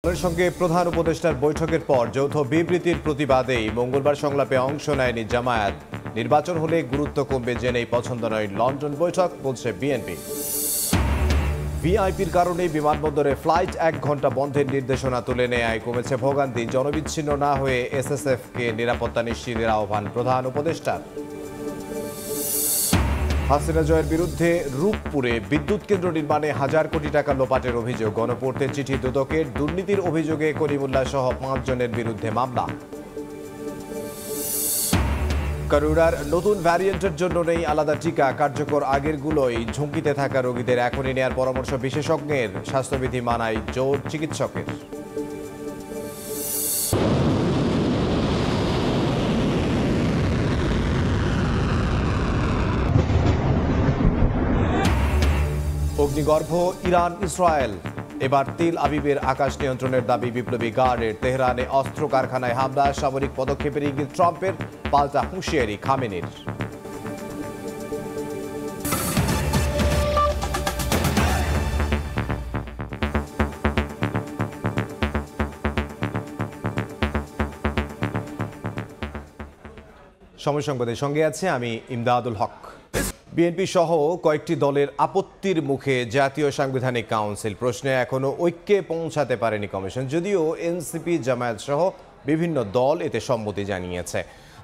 এর সঙ্গে প্রধান উপদেষ্টার বৈঠকের পর যৌথ বিবৃতির প্রতিবাদেই মঙ্গলবার সংলাপে অংশ নেয়নি জামায়াত। নির্বাচন হলে গুরুত্ব কমবে জেনেই পছন্দ নয় লন্ডন বৈঠক, বলছে বিএনপি। ভিআইপির কারণে বিমানবন্দরে ফ্লাইট 1 ঘন্টা বন্ধের নির্দেশনা তুলে নেয় কমেছে ভোগান্তি। জনবিচ্ছিন্ন না হয়ে এসএসএফকে নিরাপত্তা নিশ্চিতের আহ্বান প্রধান উপদেষ্টার। হাসিনা জয়ের বিরুদ্ধে রূপপুরে বিদ্যুৎ কেন্দ্র নির্মাণে 1000 কোটি টাকা লোপাটের অভিযোগ। গণপূর্তের চিঠি দুদকের। দুর্নীতির অভিযোগে করিমুল্লাহ সহ 5 জনের বিরুদ্ধে মামলা। করোনার নতুন ভ্যারিয়েন্টের জন্য নেই আলাদা টিকা। কার্যকর আগেরগুলোই ঝুঁকিতে থাকা রোগীদের এখনই নেয়ার পরামর্শ বিশেষজ্ঞের। স্বাস্থ্যবিধি মানায় জোর চিকিৎসকের। অগ্নিগর্ভ ইরান ইসরায়েল। এবার তেল আবিবের আকাশ নিয়ন্ত্রণের দাবি বিপ্লবী গার্ডের। তেহরানে অস্ত্র কারখানায় হামলা। সামরিক পদক্ষেপের ইঙ্গিত ট্রাম্পের, পাল্টা হুঁশিয়ারি খামেনির। সময় সংবাদের সঙ্গে আছে আমি ইমদাদুল হক। বিএনপি সহ কয়েকটি দলের আপত্তির মুখে জাতীয় সাংবিধানিক কাউন্সিল প্রশ্নে এখনো ঐক্যে পৌঁছাতে পারেনি কমিশন। যদিও এনসিপি, জামায়াত সহ বিভিন্ন দল এতে সম্মতি জানিয়েছে।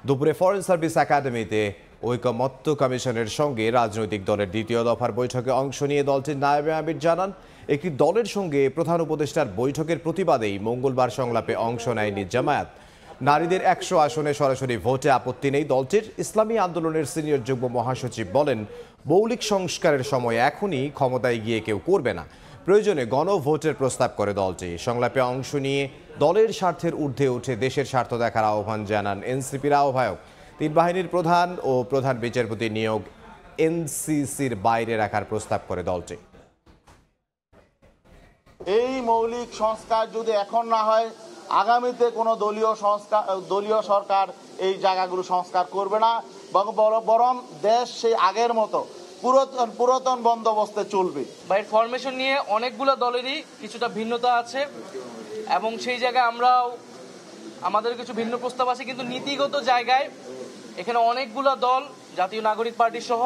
দুপুরে ফরেন সার্ভিস একাডেমিতে ঐকমত্য কমিশনের সঙ্গে রাজনৈতিক দলের দ্বিতীয় দফার বৈঠকে অংশ নিয়ে দলটির নায়েবে আমির জানান, একটি দলের সঙ্গে প্রধান উপদেষ্টার বৈঠকের প্রতিবাদেই মঙ্গলবার সংলাপে অংশ নেয়নি জামায়াত। নারীদের 100 আসনে সরাসরি ভোটে আপত্তি নেই দলটির। ইসলামী আন্দোলনের সিনিয়র যুগ্ম মহাসচিব বলেন, মৌলিক সংস্কারের সময় এখনই ক্ষমতায় গিয়ে কেউ করবে না। প্রয়োজনে গণভোটের প্রস্তাব করে দলটি। সংলাপে অংশ নিয়ে দলের স্বার্থের ঊর্ধ্বে উঠে দেশের স্বার্থ দেখার আহ্বান জানান এনসিপির আহ্বায়ক। 3 বাহিনীর প্রধান ও প্রধান বিচারপতি নিয়োগ এনসিসির বাইরে রাখার প্রস্তাব করে দলটি। এই মৌলিক সংস্কার যদি এখন না হয়, আগামীতে কোনো দলীয় সরকার এই জায়গাগুলো সংস্কার করবে না, বরং দেশ সেই আগের মতো পুরাতন বন্দোবস্তে চলবে। বাইরের ফরমেশন নিয়ে অনেকগুলো দলেরই কিছুটা ভিন্নতা আছে এবং সেই জায়গায় আমরাও আমাদের কিছু ভিন্ন প্রস্তাব আছে, কিন্তু নীতিগত জায়গায় এখানে অনেকগুলো দল, জাতীয় নাগরিক পার্টি সহ,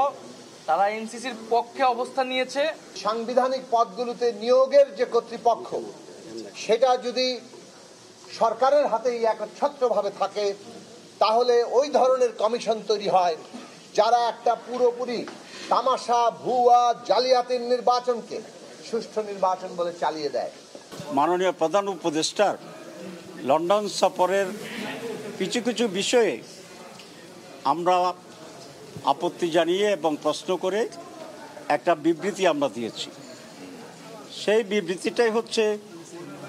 তারা এনসিসির পক্ষে অবস্থান নিয়েছে। সাংবিধানিক পদগুলোতে নিয়োগের যে কর্তৃপক্ষ, সেটা যদি সরকারের হাতেই একচ্ছত্রভাবে থাকে, তাহলে ওই ধরনের কমিশন তৈরি হয় যারা একটা পুরোপুরি তামাশা, ভুয়া, জালিয়াতির নির্বাচনকে সুষ্ঠু নির্বাচন বলে চালিয়ে দেয়। মাননীয় প্রধান উপদেষ্টার লন্ডন সফরের কিছু কিছু বিষয়ে আমরা আপত্তি জানিয়ে এবং প্রশ্ন করে একটা বিবৃতি আমরা দিয়েছি। সেই বিবৃতিটাই হচ্ছে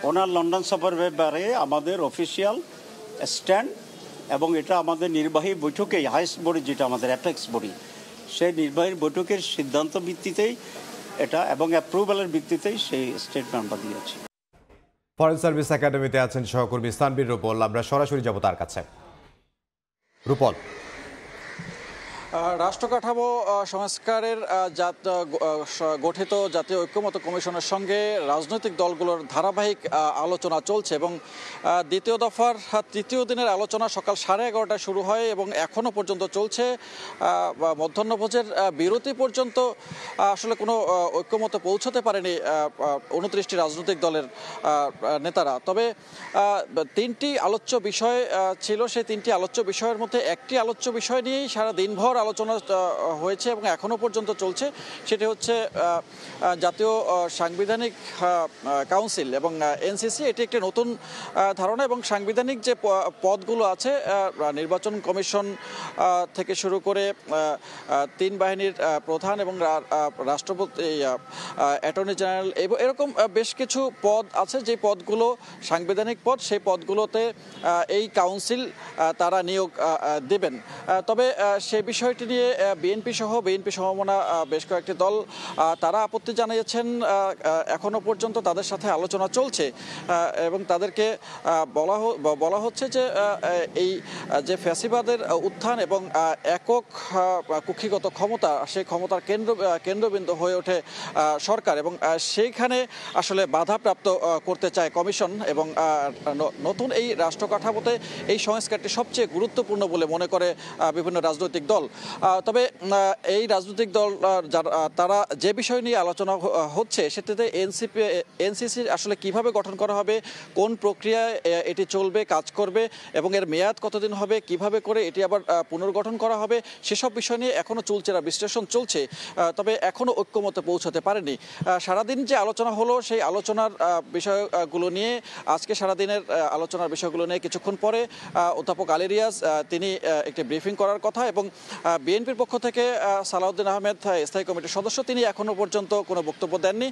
ওনার লন্ডন সফরের ব্যাপারে আমাদের অফিসিয়াল স্ট্যান্ড, এবং এটা আমাদের নির্বাহী বৈঠকেই, হাইস্ট বডি যেটা আমাদের অ্যাপেক্স বডি, সেই নির্বাহী বৈঠকের সিদ্ধান্ত ভিত্তিতেই এটা এবং অ্যাপ্রুভালের ভিত্তিতেই সেই স্টেটমেন্ট আমরা দিয়েছি। ফরেন সার্ভিস একাডেমিতে আছেন সহকর্মী স্তানবীর রূপল। আমরা সরাসরি যাব তার কাছে। রূপল, রাষ্ট্র কাঠামো সংস্কারের গঠিত জাতীয় ঐক্যমত্য কমিশনের সঙ্গে রাজনৈতিক দলগুলোর ধারাবাহিক আলোচনা চলছে এবং দ্বিতীয় দফার 3য় দিনের আলোচনা সকাল 11:30টায় শুরু হয় এবং এখনও পর্যন্ত চলছে। মধ্যাহ্নভোজের বিরতি পর্যন্ত আসলে কোনো ঐক্যমত্যে পৌঁছতে পারেনি 29টি রাজনৈতিক দলের নেতারা। তবে 3টি আলোচ্য বিষয় ছিল। সেই 3টি আলোচ্য বিষয়ের মধ্যে একটি আলোচ্য বিষয় নিয়েই সারা দিনভর আলোচনা হয়েছে এবং এখনো পর্যন্ত চলছে। সেটি হচ্ছে জাতীয় সাংবিধানিক কাউন্সিল এবং এনসিসি। এটি একটি নতুন ধারণা এবং সাংবিধানিক যে পদগুলো আছে, নির্বাচন কমিশন থেকে শুরু করে 3 বাহিনীর প্রধান এবং রাষ্ট্রপতি, অ্যাটর্নি জেনারেল, এরকম বেশ কিছু পদ আছে যে পদগুলো সাংবিধানিক পদ। সেই পদগুলোতে এই কাউন্সিল তারা নিয়োগ দেবেন। তবে সে বিষয়ে বিষয়টি নিয়ে বিএনপি সমমনা বেশ কয়েকটি দল তারা আপত্তি জানিয়েছেন। এখনো পর্যন্ত তাদের সাথে আলোচনা চলছে এবং তাদেরকে বলা হচ্ছে যে এই যে ফ্যাসিবাদের উত্থান এবং একক কুক্ষিগত ক্ষমতা, সেই ক্ষমতার কেন্দ্রবিন্দু হয়ে ওঠে সরকার এবং সেইখানে আসলে বাধাপ্রাপ্ত করতে চায় কমিশন এবং নতুন এই রাষ্ট্র কাঠামোতে এই সংস্কারটি সবচেয়ে গুরুত্বপূর্ণ বলে মনে করে বিভিন্ন রাজনৈতিক দল। তবে এই রাজনৈতিক দল তারা যে বিষয় নিয়ে আলোচনা হচ্ছে সেটাতে এনসিসি আসলে কিভাবে গঠন করা হবে, কোন প্রক্রিয়ায় এটি চলবে, কাজ করবে এবং এর মেয়াদ কতদিন হবে, কিভাবে করে এটি আবার পুনর্গঠন করা হবে, সেসব বিষয় নিয়ে এখনও চুলচেরা বিশ্লেষণ চলছে। তবে এখনও ঐক্যমতে পৌঁছাতে পারেনি। সারাদিন যে আলোচনা হলো সেই আলোচনার বিষয়গুলো নিয়ে আজকে সারাদিনের আলোচনার বিষয়গুলো নিয়ে কিছুক্ষণ পরে অধ্যাপক আলী রিয়াজ তিনি একটি ব্রিফিং করার কথা এবং বিএনপির পক্ষ থেকে সালাউদ্দিন আহমেদ স্থায়ী কমিটির সদস্য, তিনি এখনও পর্যন্ত কোনো বক্তব্য দেননি।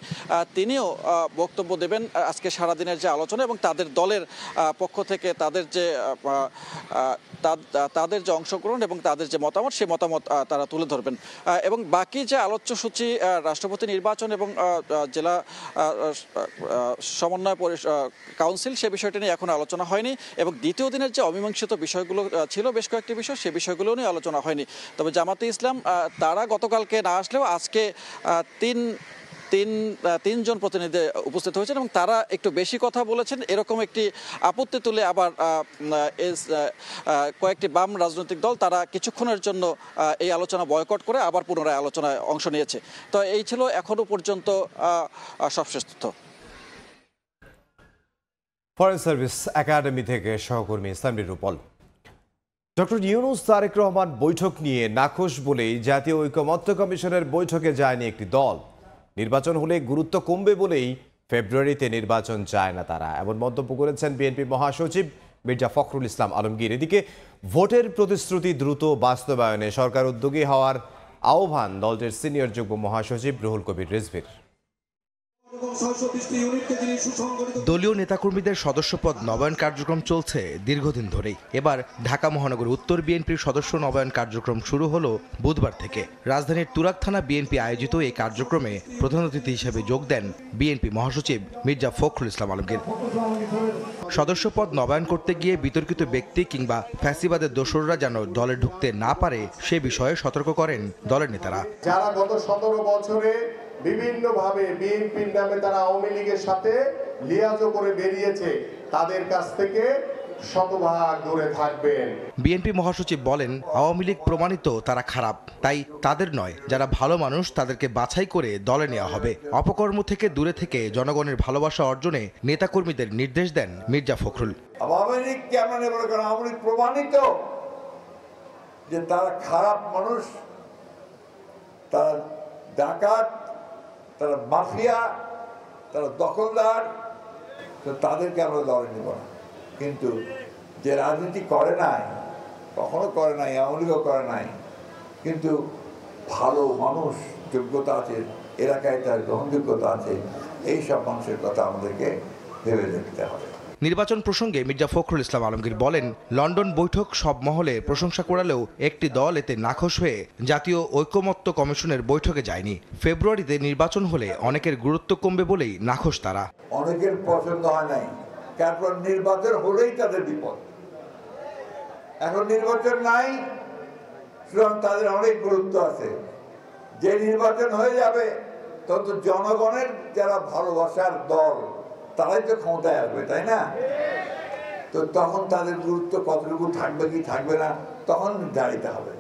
তিনিও বক্তব্য দেবেন আজকে সারাদিনের যে আলোচনা এবং তাদের দলের পক্ষ থেকে তাদের যে অংশগ্রহণ এবং তাদের যে মতামত, সেই মতামত তারা তুলে ধরবেন। এবং বাকি যে আলোচ্য সূচি রাষ্ট্রপতি নির্বাচন এবং জেলা সমন্বয় কাউন্সিল, সে বিষয়টি নিয়ে এখন আলোচনা হয়নি এবং দ্বিতীয় দিনের যে অমীমাংসিত বিষয়গুলো ছিল বেশ কয়েকটি বিষয়, সে বিষয়গুলো নিয়ে আলোচনা হয়নি। তবে জামাতে ইসলাম তারা গতকালকে না আসলেও আজকে তিনজন প্রতিনিধি উপস্থিত হয়েছেন এবং তারা একটু বেশি কথা বলেছেন এরকম একটি আপত্তি তুলে আবার কয়েকটি বাম রাজনৈতিক দল তারা কিছুক্ষণের জন্য এই আলোচনা বয়কট করে আবার পুনরায় আলোচনায় অংশ নিয়েছে। তো এই ছিল এখনো পর্যন্ত সবশেষ তথ্য। ফরেন সার্ভিস একাডেমি থেকে সহকর্মী সামরির রূপল। ডক্টর ইউনূস তারেক রহমান বৈঠক নিয়ে নাখোশ বলেই জাতীয় ঐকমত্য কমিশনের বৈঠকে যায়নি একটি দল। নির্বাচন হলে গুরুত্ব কমবে বলেই ফেব্রুয়ারিতে নির্বাচন চায় না তারা, এমন মন্তব্য করেছেন বিএনপি মহাসচিব মির্জা ফখরুল ইসলাম আলমগীর। এদিকে ভোটের প্রতিশ্রুতি দ্রুত বাস্তবায়নে সরকার উদ্যোগী হওয়ার আহ্বান দলটির সিনিয়র যুগ্ম মহাসচিব রুহুল কবির রিজভীর। দলীয় নেতাকর্মীদের সদস্যপদ নবায়ন কার্যক্রম চলছে দীর্ঘদিন ধরেই। এবার ঢাকা মহানগর উত্তর বিএনপির সদস্য নবায়ন কার্যক্রম শুরু হলো বুধবার থেকে। রাজধানীর তুরাগ থানা বিএনপি আয়োজিত এই কার্যক্রমে প্রধান অতিথি হিসেবে যোগ দেন বিএনপি মহাসচিব মির্জা ফখরুল ইসলাম আলমগীর। সদস্যপদ নবায়ন করতে গিয়ে বিতর্কিত ব্যক্তি কিংবা ফ্যাসিবাদের দোসররা যেন দলে ঢুকতে না পারে সে বিষয়ে সতর্ক করেন দলের নেতারা। যারা গত 17 বছরে বিভিন্নভাবে বিএনপির নামে তারা আওয়ামী লীগের সাথে লিয়াজও করে বেরিয়েছে, তাদের কাছ থেকে শতভাগ দূরে থাকবেন। বিএনপি মহাসচিব বলেন, আওয়ামী লীগ প্রমাণিত তারা খারাপ, তাই তাদের নয়, যারা ভালো মানুষ তাদেরকে বাছাই করে দলে নেওয়া হবে। অপকর্ম থেকে দূরে থেকে জনগণের ভালোবাসা অর্জনে নেতাকর্মীদের নির্দেশ দেন মির্জা ফখরুল। আওয়ামী লীগ কেমন আওয়ামী লীগ প্রমাণিত যে তারা খারাপ মানুষ, তারা ডাকাত, তারা মাফিয়া, তারা দখলদার, তো তাদেরকে আমরা দলে নেব না। কিন্তু যে রাজনীতি করে নাই, কখনো করে নাই, আওয়ামী লীগও করে নাই, কিন্তু ভালো মানুষ, যোগ্যতা আছে, এলাকায় তার গ্রহণযোগ্যতা আছে, এই সব মানুষের কথা আমাদেরকে ভেবে দেখতে হবে। নির্বাচন প্রসঙ্গে মির্জা ফখরুল ইসলাম আলমগীর বলেন, লন্ডন বৈঠক সব মহলে প্রশংসা করালেও একটি দল এতে নাখোশ হয়ে জাতীয় ঐকমত্য কমিশনের বৈঠকে যায়নি। ফেব্রুয়ারিতে নির্বাচন হলে অনেকের গুরুত্ব কমবে বলেই নাখোশ তারা। অনেকের পছন্দ হয় নাই, তারপর নির্বাচন হলেই তাদের বিপদ। এখন নির্বাচন নাই, সুতরাং তাদের অনেক গুরুত্ব আছে। যে নির্বাচন হয়ে যাবে তত জনগণের যারা ভালোবাসার দল তারাই তো ক্ষমতায় আসবে, তাই না? তো তখন তাদের গুরুত্ব কতটুকু থাকবে কি থাকবে না তখন নির্ধারিত হবে।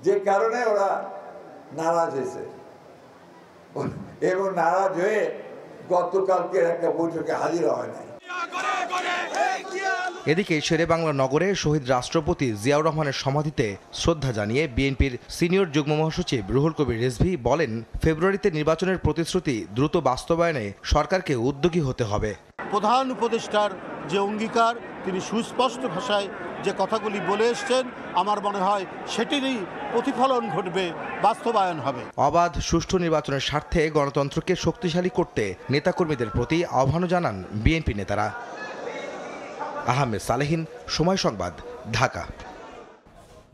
যে কারণে ওরা নারাজ হয়েছে এবং নারাজ হয়ে গতকালকে একটা বৈঠকে হাজির হয় নাই। এদিকে শেরেবাংলা নগরে শহীদ রাষ্ট্রপতি জিয়াউর রহমানের সমাধিতে শ্রদ্ধা জানিয়ে বিএনপির সিনিয়র যুগ্ম মহাসচিব রুহুল কবির রিজভী বলেন, ফেব্রুয়ারিতে নির্বাচনের প্রতিশ্রুতি দ্রুত বাস্তবায়নে সরকারকে উদ্যোগী হতে হবে। প্রধান উপদেষ্টার যে অঙ্গীকার, তিনি সুস্পষ্ট ভাষায় যে কথাগুলি বলে এসছেন, আমার মনে হয় সেটিরই প্রতিফলন ঘটবে, বাস্তবায়ন হবে। অবাধ সুষ্ঠু নির্বাচনের স্বার্থে গণতন্ত্রকে শক্তিশালী করতে নেতাকর্মীদের প্রতি আহ্বানও জানান বিএনপি নেতারা। আহমেদ সালেহিন, সময় সংবাদ, ঢাকা।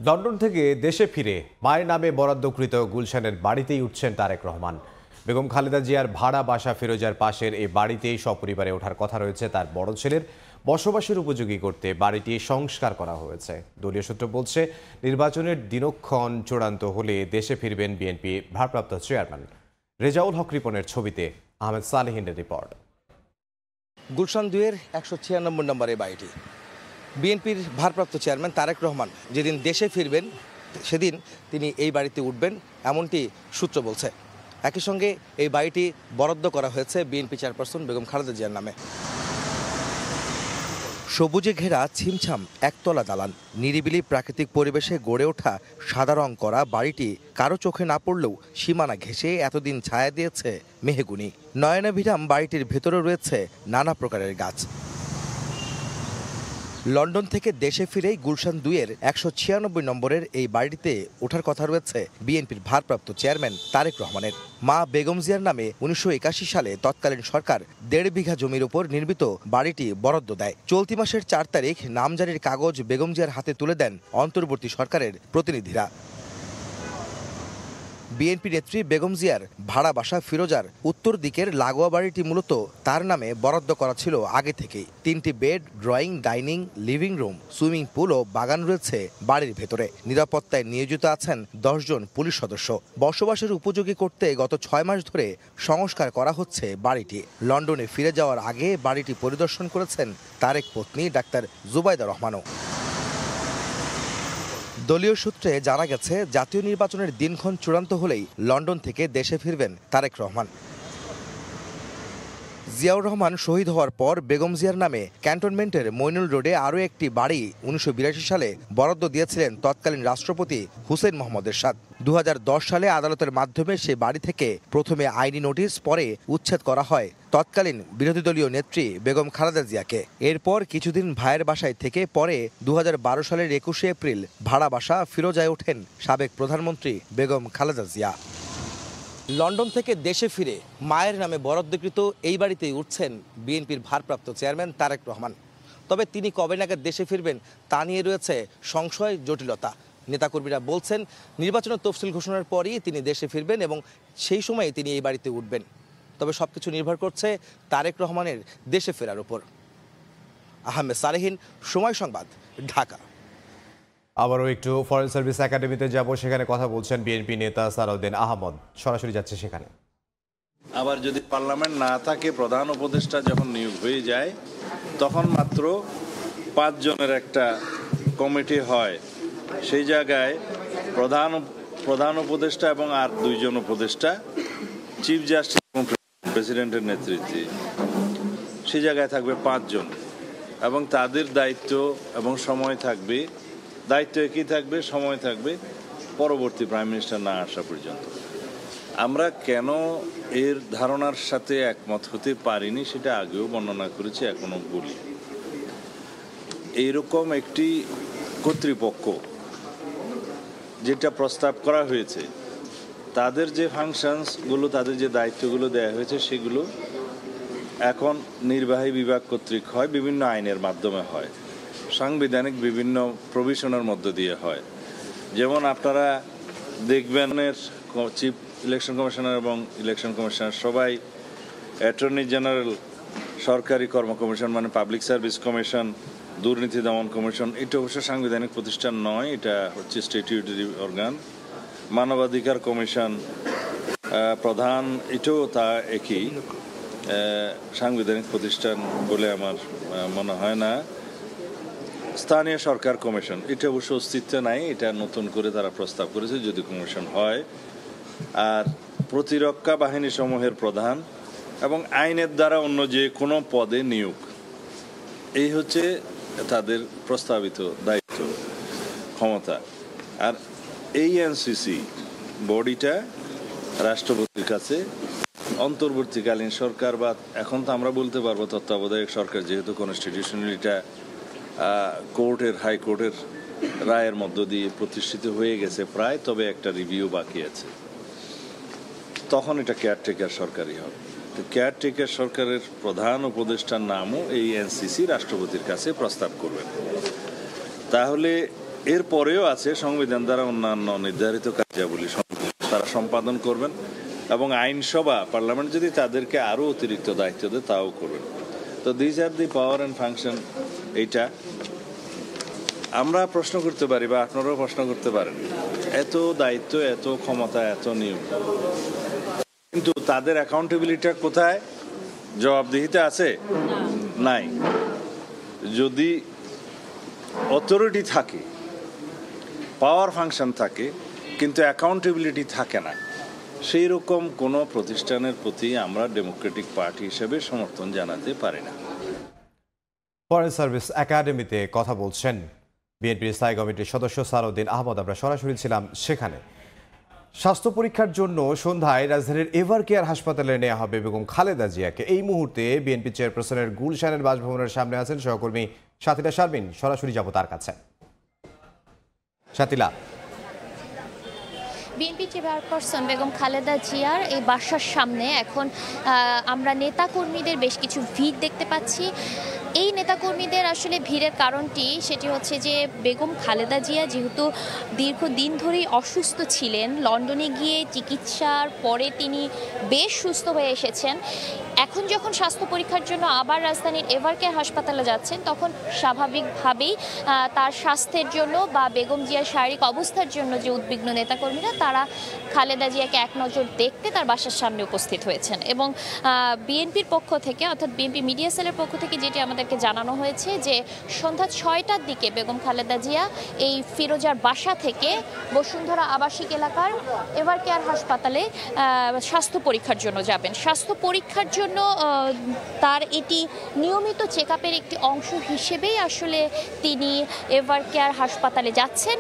লন্ডন থেকে দেশে ফিরে মায়ের নামে বরাদ্দকৃত গুলশানের বাড়িতেই উঠছেন তারেক রহমান। বেগম খালেদা জিয়ার ভাড়া বাসা ফিরোজার পাশের এই বাড়িতেই সপরিবারে ওঠার কথা রয়েছে তার বড় ছেলের। বসবাসের উপযোগী করতে বাড়িটি সংস্কার করা হয়েছে। দলীয় সূত্র বলছে, নির্বাচনের দিনক্ষণ চূড়ান্ত হলে দেশে ফিরবেন বিএনপি ভারপ্রাপ্ত চেয়ারম্যান। রেজাউল হক রিপনের ছবিতে আহমেদ সালেহিনের রিপোর্ট। গুলশান 2-এর 196 নম্বরের বাড়িটি। বিএনপির ভারপ্রাপ্ত চেয়ারম্যান তারেক রহমান যেদিন দেশে ফিরবেন সেদিন তিনি এই বাড়িতে উঠবেন, এমনটি সূত্র বলছে। একই সঙ্গে এই বাড়িটি বরাদ্দ করা হয়েছে বিএনপি চেয়ারপারসন বেগম খালেদা জিয়ার নামে। সবুজে ঘেরা ছিমছাম একতলা দালান, নিরিবিলি প্রাকৃতিক পরিবেশে গড়ে ওঠা সাদা রং করা বাড়িটি কারো চোখে না পড়লেও সীমানা ঘেঁষে এতদিন ছায়া দিয়েছে মেহগুনি। নয়নাভিরাম বাড়িটির ভেতরে রয়েছে নানা প্রকারের গাছ। লন্ডন থেকে দেশে ফিরেই গুলশান 2-এর 196 নম্বরের এই বাড়িতে ওঠার কথা রয়েছে বিএনপির ভারপ্রাপ্ত চেয়ারম্যান তারেক রহমানের। মা বেগম জিয়ার নামে 1981 সালে তৎকালীন সরকার 1.5 বিঘা জমির উপর নির্মিত বাড়িটি বরাদ্দ দেয়। চলতি মাসের 4 তারিখ নামজারির কাগজ বেগম জিয়ার হাতে তুলে দেন অন্তর্বর্তী সরকারের প্রতিনিধিরা। বিএনপি নেত্রী বেগম জিয়ার ভাড়া বাসা ফিরোজার উত্তর দিকের লাগোয়া বাড়িটি মূলত তার নামে বরাদ্দ করা ছিল আগে থেকেই। 3টি bed, drawing, dining, living room, swimming pool ও বাগান রয়েছে বাড়ির ভেতরে। নিরাপত্তায় নিয়োজিত আছেন 10 জন পুলিশ সদস্য। বসবাসের উপযোগী করতে গত 6 মাস ধরে সংস্কার করা হচ্ছে বাড়িটি। লন্ডনে ফিরে যাওয়ার আগে বাড়িটি পরিদর্শন করেছেন তারেক পত্নী ডাক্তার জুবাইদা রহমানও। দলীয় সূত্রে জানা গেছে, জাতীয় নির্বাচনের দিনক্ষণ চূড়ান্ত হলেই লন্ডন থেকে দেশে ফিরবেন তারেক রহমান। জিয়াউর রহমান শহীদ হওয়ার পর বেগম জিয়ার নামে ক্যান্টনমেন্টের মইনুল রোডে আরও একটি বাড়ি 1982 সালে বরাদ্দ দিয়েছিলেন তৎকালীন রাষ্ট্রপতি হুসেইন মোহাম্মদ এরশাদ। 2010 সালে আদালতের মাধ্যমে সে বাড়ি থেকে প্রথমে আইনি নোটিশ, পরে উচ্ছেদ করা হয় তৎকালীন বিরোধী দলীয় নেত্রী বেগম খালেদা জিয়াকে। এরপর কিছুদিন ভাইয়ের বাসায় থেকে পরে 2012 সালের 21 এপ্রিল ভাড়া বাসা ফিরোজায় ওঠেন সাবেক প্রধানমন্ত্রী বেগম খালেদা জিয়া। লন্ডন থেকে দেশে ফিরে মায়ের নামে বরাদ্দকৃত এই বাড়িতেই উঠছেন বিএনপির ভারপ্রাপ্ত চেয়ারম্যান তারেক রহমান। তবে তিনি কবে নাগাদ দেশে ফিরবেন তা নিয়ে রয়েছে সংশয়, জটিলতা। নেতাকর্মীরা বলছেন, নির্বাচনের তফসিল ঘোষণার পরই তিনি দেশে ফিরবেন এবং সেই সময়ে তিনি এই বাড়িতে উঠবেন। তবে সবকিছু নির্ভর করছে তারেক রহমানের দেশে ফেরার উপর। আহমেদ সালেহিন, সময় সংবাদ, ঢাকা। আবারও একটু ফরেন সার্ভিস একাডেমিতে যাব, সেখানে কথা বলছেন বিএনপি নেতা সালাউদ্দিন আহমদ। সরাসরি যাচ্ছে সেখানে। আবার যদি পার্লামেন্ট না থাকে, প্রধান উপদেষ্টা যখন নিয়োগ হয়ে যায়, তখন মাত্র 5 জনের একটা কমিটি হয়। সেই জায়গায় প্রধান উপদেষ্টা এবং আর 2 জন উপদেষ্টা, চিফ জাস্টিস এবং প্রেসিডেন্টের নেতৃত্বে, সেই জায়গায় থাকবে 5 জন এবং তাদের দায়িত্ব এবং সময় থাকবে, দায়িত্ব একই থাকবে, সময় থাকবে পরবর্তী প্রাইম মিনিস্টার না আসা পর্যন্ত। আমরা কেন এর ধারণার সাথে একমত হতে পারিনি সেটা আগেও বর্ণনা করেছি, এখনো বলি। এইরকম একটি কর্তৃপক্ষ যেটা প্রস্তাব করা হয়েছে, তাদের যে ফাংশনসগুলো, তাদের যে দায়িত্বগুলো দেওয়া হয়েছে, সেগুলো এখন নির্বাহী বিভাগ কর্তৃক হয়, বিভিন্ন আইনের মাধ্যমে হয়, সাংবিধানিক বিভিন্ন প্রভিশনের মধ্য দিয়ে হয়। যেমন আপনারা দেখবেন, চিফ ইলেকশন কমিশনার এবং ইলেকশন কমিশনার সবাই অ্যাটর্নি জেনারেল, সরকারি কর্ম কমিশন মানে পাবলিক সার্ভিস কমিশন, দুর্নীতি দমন কমিশন, এটা অবশ্য সাংবিধানিক প্রতিষ্ঠান নয়, এটা হচ্ছে স্ট্যাটিউটরি অর্গান। মানবাধিকার কমিশন প্রধান, এটাও তা একই, সাংবিধানিক প্রতিষ্ঠান বলে আমার মনে হয় না। স্থানীয় সরকার কমিশন, এটা অবশ্য অস্তিত্ব নাই, এটা নতুন করে তারা প্রস্তাব করেছে যদি কমিশন হয়। আর প্রতিরক্ষা বাহিনী সমূহের প্রধান এবং আইনের দ্বারা অন্য যে কোনো পদে নিয়োগ, এই হচ্ছে তাদের প্রস্তাবিত দায়িত্ব, ক্ষমতা। আর এই এনসিসি বডিটা রাষ্ট্রপতির কাছে অন্তর্বর্তীকালীন সরকার, বা এখন তো আমরা বলতে পারবো তত্ত্বাবধায়ক সরকার, যেহেতু কনস্টিটিউশনালিটা কোর্টের, হাইকোর্টের রায়ের মধ্য দিয়ে প্রতিষ্ঠিত হয়ে গেছে প্রায়, তবে একটা রিভিউ বাকি আছে, তখন এটা কেয়ারটেকার সরকারই হবে। তো কেয়ারটেকার সরকারের প্রধান উপদেষ্টার নামও এই এনসিসি রাষ্ট্রপতির কাছে প্রস্তাব করবেন। তাহলে এরপরেও আছে সংবিধান দ্বারা অন্যান্য নির্ধারিত কার্যাবলী তারা সম্পাদন করবেন এবং আইনসভা পার্লামেন্ট যদি তাদেরকে আরও অতিরিক্ত দায়িত্ব দেয় তাও করবেন। তো this are the power and function. এইটা আমরা প্রশ্ন করতে পারি বা আপনারাও প্রশ্ন করতে পারেন, এত দায়িত্ব, এত ক্ষমতা, এত নিয়ম, কিন্তু তাদের অ্যাকাউন্টেবিলিটিটা কোথায়? জবাবদিহিতা আছে? নাই। যদি অথরিটি থাকে, পাওয়ার ফাংশন থাকে, কিন্তু অ্যাকাউন্টেবিলিটি থাকে না, সেই রকম কোনো প্রতিষ্ঠানের প্রতি আমরা ডেমোক্রেটিক পার্টি হিসেবে সমর্থন জানাতে পারি না। ফরেন সার্ভিস একাডেমিতে কথা বলছেন বিএনপির স্থায়ী কমিটির সদস্য সালাউদ্দিন আহমদ। আমরা সরাসরি ছিলাম সেখানে। স্বাস্থ্য পরীক্ষার জন্য সন্ধ্যায় রাজধানীর এভার কেয়ার হাসপাতালে নেওয়া হবে বেগম খালেদা জিয়াকে। এই মুহূর্তে বিএনপি চেয়ারপারসনের গুলশানের বাসভবনের সামনে আছেন সহকর্মী সাথীলা শারমিন। সরাসরি যাব তার কাছে। সাথীলা, বিএনপি চেয়ারপারসন বেগম খালেদা জিয়ার এই বাসার সামনে এখন আমরা নেতাকর্মীদের বেশ কিছু ভিড় দেখতে পাচ্ছি। এই নেতাকর্মীদের আসলে ভিড়ের কারণটি সেটি হচ্ছে যে বেগম খালেদা জিয়া যেহেতু দীর্ঘদিন ধরেই অসুস্থ ছিলেন, লন্ডনে গিয়ে চিকিৎসার পরে তিনি বেশ সুস্থ হয়ে এসেছেন। এখন যখন স্বাস্থ্য পরীক্ষার জন্য আবার রাজধানীর এভার কেয়ার হাসপাতালে যাচ্ছেন, তখন স্বাভাবিকভাবেই তার স্বাস্থ্যের জন্য বা বেগম জিয়ার শারীরিক অবস্থার জন্য যে উদ্বিগ্ন নেতাকর্মীরা তারা খালেদা জিয়াকে এক নজর দেখতে তার বাসার সামনে উপস্থিত হয়েছেন। এবং বিএনপির পক্ষ থেকে, অর্থাৎ বিএনপি মিডিয়া সেলের পক্ষ থেকে যেটি আমাদেরকে জানানো হয়েছে যে সন্ধ্যা ৬টার দিকে বেগম খালেদা জিয়া এই ফিরোজার বাসা থেকে বসুন্ধরা আবাসিক এলাকার এভার কেয়ার হাসপাতালে স্বাস্থ্য পরীক্ষার জন্য যাবেন। স্বাস্থ্য পরীক্ষার জন্য তার এটি নিয়মিত চেক আপের একটি অংশ হিসেবেই আসলে তিনি এভার কেয়ার হাসপাতালে যাচ্ছেন।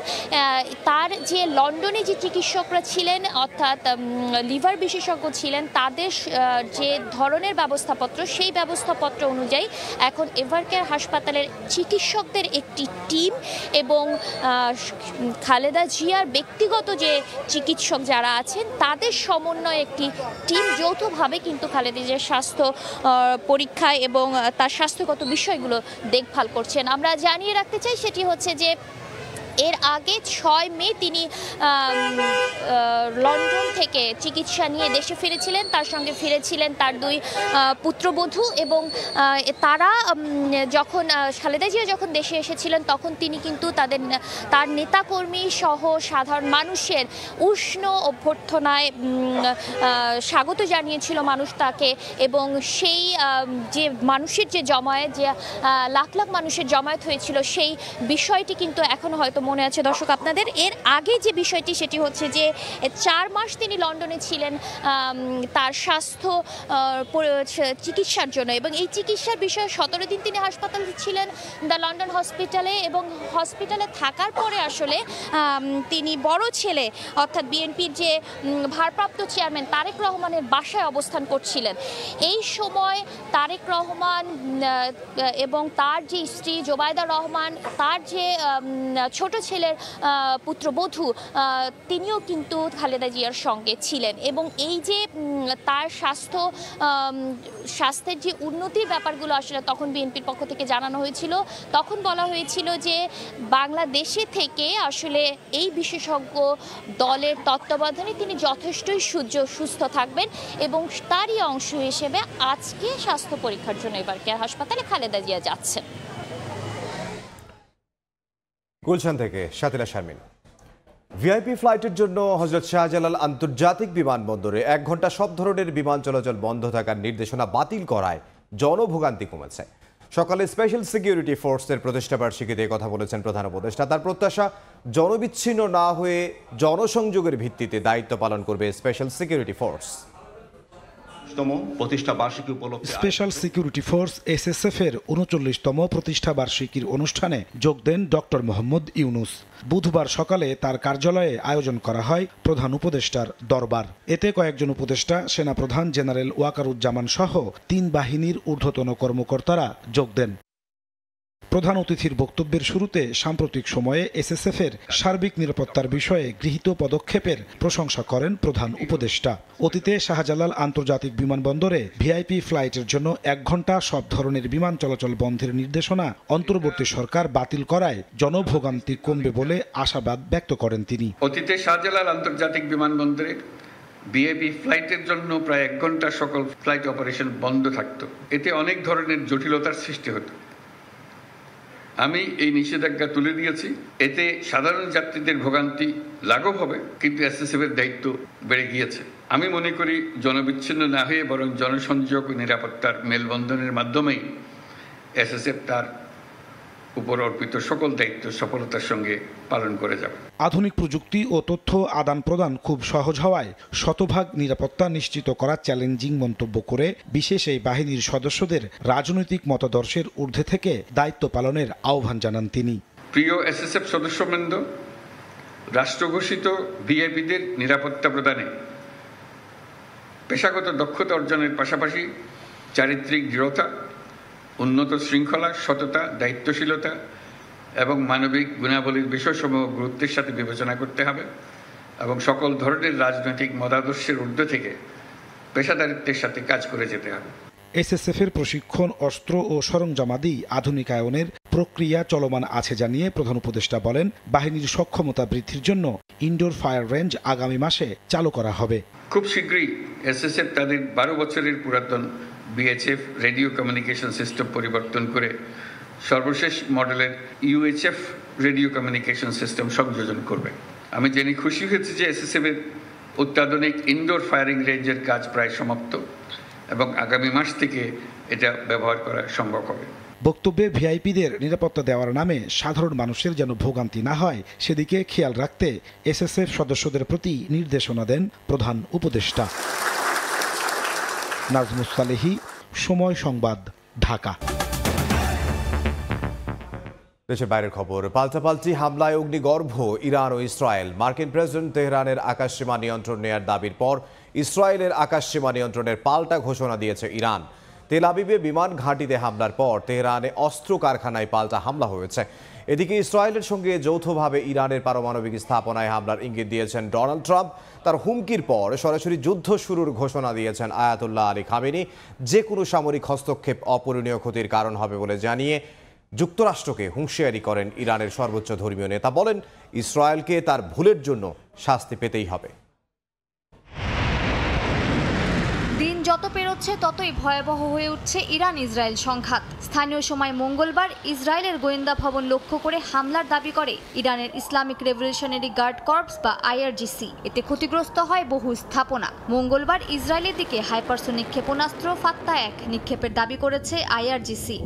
তার যে লন্ডনে যে চিকিৎসকরা ছিলেন, অর্থাৎ লিভার বিশেষজ্ঞ ছিলেন, তাদের যে ধরনের ব্যবস্থাপত্র, সেই ব্যবস্থাপত্র অনুযায়ী এখন এভার কেয়ার হাসপাতালের চিকিৎসকদের একটি টিম এবং খালেদা জিয়ার ব্যক্তিগত যে চিকিৎসক যারা আছেন তাদের সমন্বয়ে একটি টিম যৌথভাবে কিন্তু খালেদা জিয়ার স্বাস্থ্য পরীক্ষা এবং তার স্বাস্থ্যগত বিষয়গুলো দেখভাল করছেন। আমরা জানিয়ে রাখতে চাই সেটি হচ্ছে যে এর আগে ৬ মে তিনি লন্ডন থেকে চিকিৎসা নিয়ে দেশে ফিরেছিলেন। তার সঙ্গে ফিরেছিলেন তার ২ পুত্রবধূ এবং তারা যখন খালেদা জিয়া যখন দেশে এসেছিলেন তখন তিনি কিন্তু তার নেতাকর্মী সহ সাধারণ মানুষের উষ্ণ অভ্যর্থনায় স্বাগত জানিয়েছিল মানুষ তাকে। এবং সেই যে মানুষের যে জমায়েত, যে লাখ লাখ মানুষের জমায়েত হয়েছিল, সেই বিষয়টি কিন্তু এখনো হয়তো মনে আছে দর্শক আপনাদের। এর আগে যে বিষয়টি সেটি হচ্ছে যে ৪ মাস তিনি লন্ডনে ছিলেন তার স্বাস্থ্য চিকিৎসার জন্য, এবং এই চিকিৎসার বিষয়ে ১৭ দিন তিনি হাসপাতালে ছিলেন দ্য লন্ডন হসপিটালে। এবং হসপিটালে থাকার পরে আসলে তিনি বড় ছেলে অর্থাৎ বিএনপির যে ভারপ্রাপ্ত চেয়ারম্যান তারেক রহমানের বাসায় অবস্থান করছিলেন। এই সময় তারেক রহমান এবং তার যে স্ত্রী জোবায়দা রহমান, তার যে ছোট ছেলের পুত্রবধূ, তিনিও কিন্তু খালেদা জিয়ার সঙ্গে ছিলেন। এবং এই যে তার স্বাস্থ্যের যে উন্নতির ব্যাপারগুলো আসলে তখন বিএনপির পক্ষ থেকে জানানো হয়েছিল। তখন বলা হয়েছিল যে বাংলাদেশে থেকে আসলে এই বিশেষজ্ঞ দলের তত্ত্বাবধানে তিনি যথেষ্টই সুস্থ থাকবেন এবং তারই অংশ হিসেবে আজকে স্বাস্থ্য পরীক্ষার জন্য এভার কেয়ার হাসপাতালে খালেদা জিয়া যাচ্ছেন। গুলশান থেকে সাথীলা শারমিন। ভিআইপি ফ্লাইটের জন্য হযরত শাহজালাল আন্তর্জাতিক বিমানবন্দরে ১ ঘন্টা সব ধরনের বিমান চলাচল বন্ধ থাকার নির্দেশনা বাতিল করায় জনভোগান্তি কমেছে। সকালে স্পেশাল সিকিউরিটি ফোর্সের প্রতিষ্ঠাবার্ষিকীতে কথা বলেছেন প্রধান উপদেষ্টা। তার প্রত্যাশা, জনবিচ্ছিন্ন না হয়ে জনসংযোগের ভিত্তিতে দায়িত্ব পালন করবে special security force. Special security force SSF এর ৩৯তম প্রতিষ্ঠা বার্ষিকীর অনুষ্ঠানে যোগ দেন ডক্টর মোহাম্মদ ইউনুস। বুধবার সকালে তার কার্যালয়ে আয়োজন করা হয় প্রধান উপদেষ্টার দরবার। এতে কয়েকজন উপদেষ্টা, সেনাপ্রধান জেনারেল ওয়াকারুজ্জামান সহ ৩ বাহিনীর ঊর্ধ্বতন কর্মকর্তারা যোগ দেন। প্রধান অতিথির বক্তব্যের শুরুতে সাম্প্রতিক সময়ে এসএসএফের সার্বিক নিরাপত্তার বিষয়ে গৃহীত পদক্ষেপের প্রশংসা করেন প্রধান উপদেষ্টা। অতীতে শাহজালাল আন্তর্জাতিক বিমানবন্দরে ভিআইপি ফ্লাইটের জন্য 1 ঘণ্টা সব ধরনের বিমান চলাচল বন্ধের নির্দেশনা অন্তর্বর্তী সরকার বাতিল করায় জনভোগান্তি কমবে বলে আশাবাদ ব্যক্ত করেন তিনি। অতীতে শাহজালাল আন্তর্জাতিক বিমানবন্দরে ভিআইপি ফ্লাইটের জন্য প্রায় 1 ঘণ্টা সকল ফ্লাইট অপারেশন বন্ধ থাকত। এতে অনেক ধরনের জটিলতার সৃষ্টি হতো। আমি এই নিষেধাজ্ঞা তুলে দিয়েছি। এতে সাধারণ যাত্রীদের ভোগান্তি লাঘব হবে, কিন্তু এসএসএফ এর দায়িত্ব বেড়ে গিয়েছে। আমি মনে করি জনবিচ্ছিন্ন না হয়ে বরং জনসংযোগ ও নিরাপত্তার মেলবন্ধনের মাধ্যমেই এসএসএফ তার উপর অর্পিত সকল দায়িত্ব সফলতার সঙ্গে পালন করে যাবে। আধুনিক প্রযুক্তি ও তথ্য আদান প্রদান খুব সহজ হওয়ায় শতভাগ নিরাপত্তা নিশ্চিত করা চ্যালেঞ্জিং মন্তব্য করে বিশেষ এই বাহিনীর সদস্যদের রাজনৈতিক মতাদর্শের ঊর্ধ্বে থেকে দায়িত্ব পালনের আহ্বান জানান তিনি। প্রিয় এসএসএফ সদস্যবৃন্দ, রাষ্ট্রঘোষিত ভিআইপিদের নিরাপত্তা প্রদানে পেশাগত দক্ষতা অর্জনের পাশাপাশি চারিত্রিক দৃঢ়তা, উন্নত শৃঙ্খলা, সততা, দায়িত্বশীলতা এবং মানবিক গুণাবলীর বিষয়সমূহ গুরুত্বের সাথে বিবেচনা করতে হবে এবং সকল ধরনের রাজনৈতিক মতাদর্শের ঊর্ধ্বে থেকে পেশাদারিত্বের সাথে কাজ করে যেতে হবে। এসএসএফের প্রশিক্ষণ, অস্ত্র ও সরঞ্জামাদি আধুনিকায়নের প্রক্রিয়া চলমান আছে জানিয়ে প্রধান উপদেষ্টা বলেন, বাহিনীর সক্ষমতা বৃদ্ধির জন্য ইনডোর ফায়ার রেঞ্জ আগামী মাসে চালু করা হবে। খুব শীঘ্রই এসএসএফ তাদের 12 বছরের পুরাতন বিএইচএফ রেডিও কমিউনিকেশন সিস্টেম পরিবর্তন করে সর্বশেষ মডেলের ইউএইচএফ রেডিও কমিউনিকেশন সিস্টেম সংযোজন করবে। আমি জেনে খুশি হয়েছি যে এসএসএফ এর অত্যাধুনিক ইনডোর ফায়ারিং রেঞ্জের কাজ প্রায় সমাপ্ত এবং আগামী মাস থেকে এটা ব্যবহার করা সম্ভব হবে। বক্তব্যে ভিআইপিদের নিরাপত্তা দেওয়ার নামে সাধারণ মানুষের যেন ভোগান্তি না হয় সেদিকে খেয়াল রাখতে এসএসএফ সদস্যদের প্রতি নির্দেশনা দেন প্রধান উপদেষ্টা। নাজমুস সালেহী, সময় সংবাদ, ঢাকা। দেশের বাইরের খবর, পাল্টাপাল্টি হামলায় অগ্নিগর্ভ ইরান ও ইসরায়েল। মার্কিন প্রেসিডেন্ট তেহরানের আকাশসীমা নিয়ন্ত্রণ নেয়ার দাবির পর ইসরায়েলের আকাশসীমা নিয়ন্ত্রণের পাল্টা ঘোষণা দিয়েছে ইরান। তেল আবিবে বিমান ঘাঁটিতে হামলার পর তেহরানে অস্ত্র কারখানায় পাল্টা হামলা হয়েছে। এদিকে ইসরায়েলের সঙ্গে যৌথভাবে ইরানের পারমাণবিক স্থাপনায় হামলার ইঙ্গিত দিয়েছেন ডোনাল্ড ট্রাম্প। তার হুমকির পর সরাসরি যুদ্ধ শুরুর ঘোষণা দিয়েছেন আয়াতুল্লাহ আলী খামেনি। যে কোনো সামরিক হস্তক্ষেপ অপূরণীয় ক্ষতির কারণ হবে বলে জানিয়ে যুক্তরাষ্ট্রকে হুঁশিয়ারি করেন ইরানের সর্বোচ্চ ধর্মীয় নেতা। বলেন, ইসরায়েলকে তার ভুলের জন্য শাস্তি পেতেই হবে। দিন যত পেরোচ্ছে ততই ভয়াবহ হয়ে উঠছে ইরান ইসরায়েল সংঘাত। স্থানীয় সময় মঙ্গলবার ইসরায়েলের গোয়েন্দা ভবন লক্ষ্য করে হামলার দাবি করে ইরানের ইসলামিক রেভলিউশনারি গার্ড কর্পস বা আইআরজিসি। এতে ক্ষতিগ্রস্ত হয় বহু স্থাপনা। মঙ্গলবার ইসরায়েলের দিকে হাইপারসোনিক ক্ষেপণাস্ত্র ফাত্তা-1 নিক্ষেপের দাবি করেছে আইআরজিসি।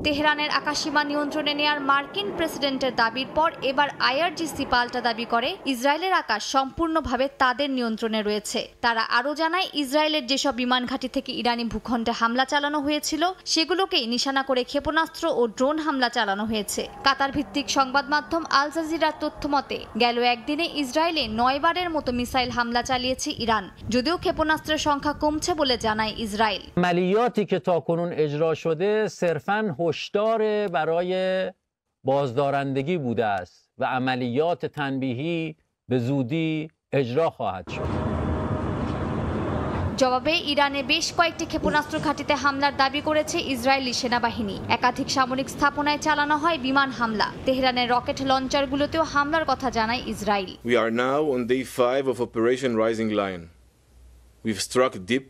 তেহরানের আকাশসীমা নিয়ন্ত্রণে নেয়ার মার্কিন প্রেসিডেন্টের দাবির পর এবার আইআরজিসি পাল্টা দাবি করে ইসরায়েলের আকাশ সম্পূর্ণভাবে তাদের নিয়ন্ত্রণে রয়েছে। তারা আরও জানায়, ইসরায়েলের যেসব বিমান ঘাঁটি থেকে ইরানি ভূখণ্ডে হামলা চালানো হয়েছিল সেগুলোকেই নিশানা করে ক্ষেপণাস্ত্র ও ড্রোন হামলা চালানো হয়েছে। কাতার ভিত্তিক সংবাদ মাধ্যম আল জাজিরার তথ্য মতে গেল একদিনে ইসরায়েলে 9 বারের মতো মিসাইল হামলা চালিয়েছে ইরান, যদিও ক্ষেপণাস্ত্রের সংখ্যা কমছে বলে জানায় ইসরায়েল। عملیاتی که تاکنون اجرا شده صرفاً هشدار برای بازدارندگی بوده است و عملیات تنبیهی به زودی اجرا خواهد شد. জবাবে ইরানে বেশ কয়েকটি ক্ষেপণাস্ত্র ঘাঁটিতে হামলার দাবি করেছে ইসরায়েলি সেনাবাহিনী। একাধিক সামরিক স্থাপনায় চালানো হয় বিমান হামলা। তেহরানের রকেট লঞ্চারগুলোতেও হামলার কথা জানায় Israel. We are now on day 5 of Operation Rising Lion. We've struck deep,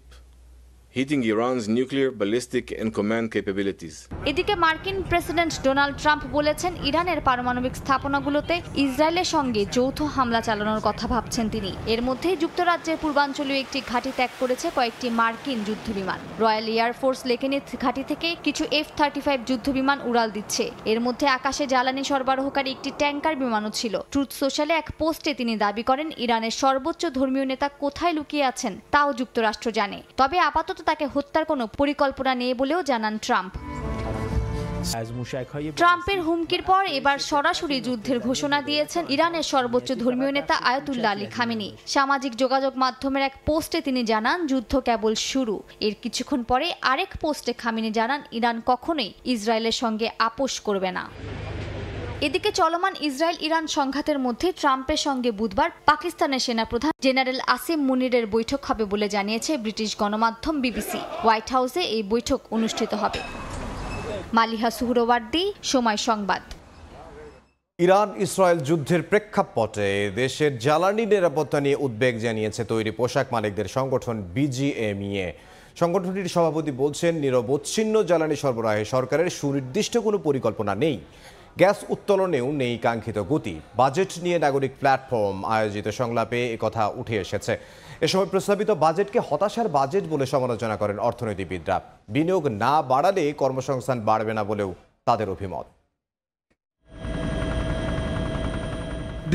hitting Iran's nuclear, ballistic and command capabilities. এদিকে মার্কিন প্রেসিডেন্ট ডোনাল্ড ট্রাম্প বলেছেন, ইরানের পারমাণবিক স্থাপনাগুলোতে ইসরায়েলের সঙ্গে যৌথ হামলা চালানোর কথা ভাবছেন তিনি। এর মধ্যে যুক্তরাজ্যের পূর্বাঞ্চলীয় একটি ঘাঁটি ত্যাগ করেছে কয়েকটি মার্কিন যুদ্ধবিমান। রয়্যাল এয়ারফোর্স লেকেনিথ ঘাঁটি থেকে কিছু F-35 যুদ্ধবিমান উড়াল দিচ্ছে। এর মধ্যে আকাশে জ্বালানি সরবরাহকারী একটি ট্যাঙ্কার বিমানও ছিল। ট্রুথ সোশ্যালে এক পোস্টে তিনি দাবি করেন, ইরানের সর্বোচ্চ ধর্মীয় নেতা কোথায় লুকিয়ে আছেন তাও যুক্তরাষ্ট্র জানে, তবে আপাতত তাকে হত্যার কোনো পরিকল্পনা নেই বলেও জানান ট্রাম্প। ট্রাম্পের হুমকির পর এবার সরাসরি যুদ্ধের ঘোষণা দিয়েছেন ইরানের সর্বোচ্চ ধর্মীয় নেতা আয়াতুল্লাহ আলী খামেনি। সামাজিক যোগাযোগ মাধ্যমের এক পোস্টে তিনি জানান, যুদ্ধ কেবল শুরু। এর কিছুক্ষণ পরে আরেক পোস্টে খামেনি জানান, ইরান কখনোই ইসরায়েলের সঙ্গে আপোষ করবে না। এদিকে চলমান ইসরায়েল ইরান সংঘাতের মধ্যে ট্রাম্পের সঙ্গে বুধবার পাকিস্তানের সেনাপ্রধান জেনারেল আসিম মুনিরের বৈঠক হবে বলে জানিয়েছে ব্রিটিশ গণমাধ্যম বিবিসি। হোয়াইট হাউসে এই বৈঠক অনুষ্ঠিত হবে। মালিহা সুহরওয়ার্দী, সময় সংবাদ। ইরান ইসরায়েল যুদ্ধের প্রেক্ষাপটে দেশের জ্বালানি নিরাপত্তা নিয়ে উদ্বেগ জানিয়েছে তৈরি পোশাক মালিকদের সংগঠন বিজিএমইএ। সংগঠনটির সভাপতি বলছেন, নিরবচ্ছিন্ন জ্বালানি সরবরাহে সরকারের সুনির্দিষ্ট কোনো পরিকল্পনা নেই। গ্যাস উত্তোলনেও নেই কাঙ্ক্ষিত গতি। বাজেট নিয়ে নাগরিক প্ল্যাটফর্ম আয়োজিত সংলাপে একথা উঠে এসেছে। এ সময় প্রস্তাবিত বাজেটকে হতাশার বাজেট বলে সমালোচনা করেন অর্থনীতিবিদরা। বিনিয়োগ না বাড়ালে কর্মসংস্থান বাড়বে না বলেও তাদের অভিমত।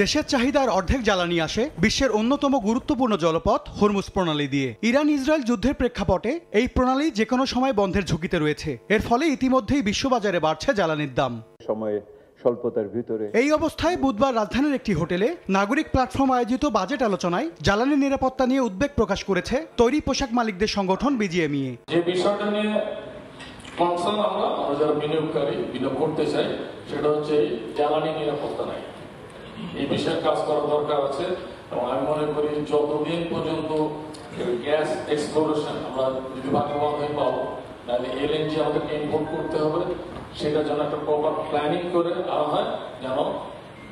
দেশের চাহিদার অর্ধেক জ্বালানি আসে বিশ্বের অন্যতম গুরুত্বপূর্ণ জলপথ হরমুজ প্রণালী দিয়ে। ইরান ইসরায়েল যুদ্ধের প্রেক্ষাপটে এই প্রণালী যে কোনো সময় বন্ধের ঝুঁকিতে রয়েছে। এর ফলে ইতিমধ্যেই বিশ্ববাজারে বাড়ছে জ্বালানির দাম। স্বল্পতার ভিতরে এই অবস্থায় বুধবার রাজধানীর একটি হোটেলে নাগরিক প্ল্যাটফর্ম আয়োজিত বাজেট আলোচনায় জ্বালানি নিরাপত্তা নিয়ে উদ্বেগ প্রকাশ করেছে তৈরি পোশাক মালিকদের সংগঠন বিজিএমইএ। যে বিষয়টা নিয়ে কনসার্ন আমরা যারা বিনিয়োগকারী বিনিয়োগ করতে চাই, সেটা হচ্ছে জ্বালানি নিরাপত্তা নাই। এই বিষয়ে কাজ করার দরকার আছে এবং আমি মনে করি যতদিন পর্যন্ত গ্যাস এক্সপ্লোরেশন আমরা যদি ভাগ্যবান হয়ে পাবো, তাহলে এলএনজি আমাদেরকে ইম্পোর্ট করতে হবে, সেটা যেন একটা প্রপার প্ল্যানিং করে আনা হয়, যেন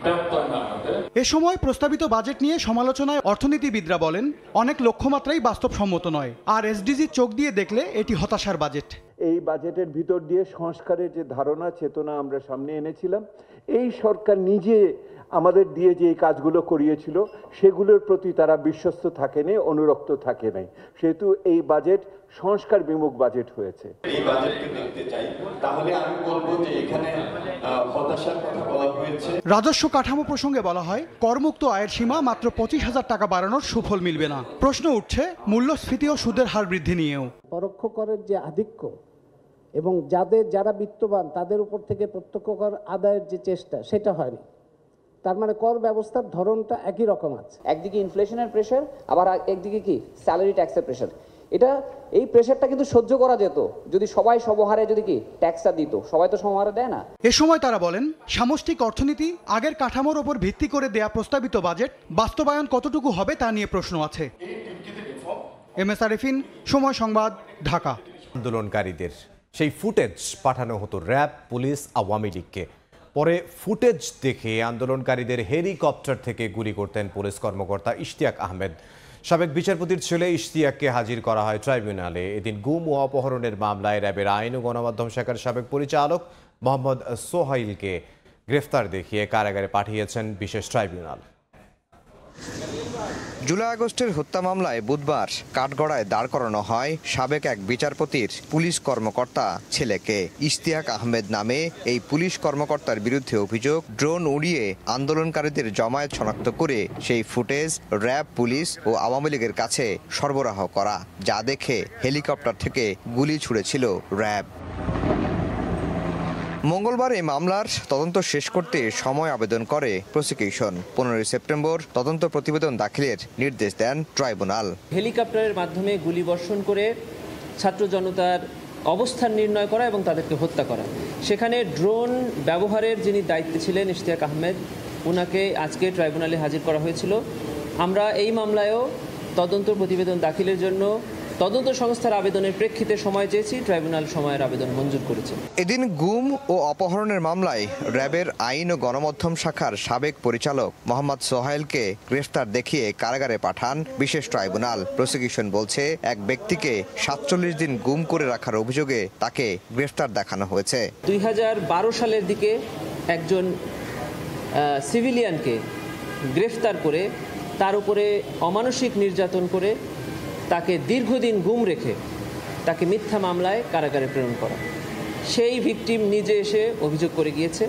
ব্যত্যয় না ঘটে। এ সময় প্রস্তাবিত বাজেট নিয়ে সমালোচনায় অর্থনীতিবিদরা বলেন, অনেক লক্ষ্যমাত্রাই বাস্তবসম্মত নয়, আর এসডিজি চোখ দিয়ে দেখলে এটি হতাশার বাজেট। এই বাজেটের ভিতর দিয়ে সংস্কারের যে ধারণা চেতনা আমরা সামনে এনেছিলাম, এই সরকার নিজে আমাদের দিয়ে যে কাজগুলো করিয়েছিল সেগুলোর প্রতি তারা বিশ্বস্ত থাকেনি, অনুরক্ত থাকে নাই। সেহেতু এই বাজেট সংস্কার বিমুখ বাজেট হয়েছে। এই বাজেটকে দেখতে চাই, তাহলে আমি বলবো যে এখানে হতাশার কথা বলা হয়েছে। রাজস্ব কাঠামো প্রসঙ্গে বলা হয়, করমুক্ত আয়ের সীমা মাত্র 25,000 টাকা বাড়ানোর সুফল মিলবে না। প্রশ্ন উঠছে মূল্যস্ফীতি ও সুদের হার বৃদ্ধি নিয়েও। পরোক্ষ করের যে আধিক্য এবং যারা বিত্তবান তাদের উপর থেকে প্রত্যক্ষ কর আদায়ের যে চেষ্টা, সেটা হয়নি। তার মানে কর ব্যবস্থার ধরনটা একই রকম আছে। একদিকে ইনফ্লেশনের প্রেশার, আবার একদিকে কি স্যালারি ট্যাক্সের প্রেশার। এই প্রেশারটা কিন্তু সহ্য করা যেত যদি সবাই সমহারে যদি কি ট্যাক্সটা দিত। সবাই তো সমহারে দেয় না। এ সময় তারা বলেন, সামষ্টিক অর্থনীতি আগের কাঠামোর ওপর ভিত্তি করে দেয়া প্রস্তাবিত বাজেট বাস্তবায়ন কতটুকু হবে তা নিয়ে প্রশ্ন আছে। এমএস আরিফিন, সময় সংবাদ, ঢাকা। আন্দোলনকারীদের সেই ফুটেজ পাঠানো হতো র্যাব, পুলিশ, আওয়ামী লীগকে। পরে ফুটেজ দেখে আন্দোলনকারীদের হেলিকপ্টার থেকে গুলি করতেন পুলিশ কর্মকর্তা ইশতিয়াক আহমেদ। সাবেক বিচারপতির ছেলে ইশতিয়াককে হাজির করা হয় ট্রাইব্যুনালে। এদিন গুম ও অপহরণের মামলায় র্যাবের আইন ও গণমাধ্যম শাখার সাবেক পরিচালক মোহাম্মদ সোহাইলকে গ্রেফতার দেখিয়ে কারাগারে পাঠিয়েছেন বিশেষ ট্রাইব্যুনাল। জুলাই আগস্টের হত্যা মামলায় বুধবার কাঠগড়ায় দাঁড় করানো হয় সাবেক এক বিচারপতির পুলিশ কর্মকর্তা ছেলেকে। ইশতিয়াক আহমেদ নামে এই পুলিশ কর্মকর্তার বিরুদ্ধে অভিযোগ, ড্রোন উড়িয়ে আন্দোলনকারীদের জমায়েত শনাক্ত করে সেই ফুটেজ র্যাব, পুলিশ ও আওয়ামী লীগের কাছে সরবরাহ করা, যা দেখে হেলিকপ্টার থেকে গুলি ছুড়েছিল র্যাব। মঙ্গলবার এই মামলার তদন্ত শেষ করতে সময় আবেদন করে প্রসিকিউশন। 15 সেপ্টেম্বর তদন্ত প্রতিবেদন দাখিলের নির্দেশ দেন ট্রাইব্যুনাল। হেলিকপ্টারের মাধ্যমে গুলিবর্ষণ করে ছাত্র জনতার অবস্থান নির্ণয় করা এবং তাদেরকে হত্যা করা। সেখানে ড্রোন ব্যবহারের যিনি দায়িত্বে ছিলেন ইশতিয়াক আহমেদ, ওনাকে আজকে ট্রাইব্যুনালে হাজির করা হয়েছিল। আমরা এই মামলায়ও তদন্ত প্রতিবেদন দাখিলের জন্য তদন্ত সংস্থার আবেদনের প্রেক্ষিতে সময় চেয়েছি। ট্রাইব্যুনাল সময়ের আবেদন মঞ্জুর করেছে। এদিন গুম ও অপহরণের মামলায় র্যাবের আইন ও গণমাধ্যম শাখার সাবেক পরিচালক মোহাম্মদ সোহাইলকে গ্রেফতার দেখিয়ে কারাগারে পাঠান বিশেষ ট্রাইব্যুনাল। প্রসিকিউশন বলছে, এক ব্যক্তিকে 47 দিন গুম করে রাখার অভিযোগে তাকে গ্রেফতার দেখানো হয়েছে। 2012 সালের দিকে একজন সিভিলিয়ানকে গ্রেফতার করে তার উপরে অমানসিক নির্যাতন করে তাকে দীর্ঘদিন গুম রেখে তাকে মিথ্যা মামলায় কারাগারে প্রেরণ করা। সেই ভিকটিম নিজে এসে অভিযোগ করে গিয়েছে।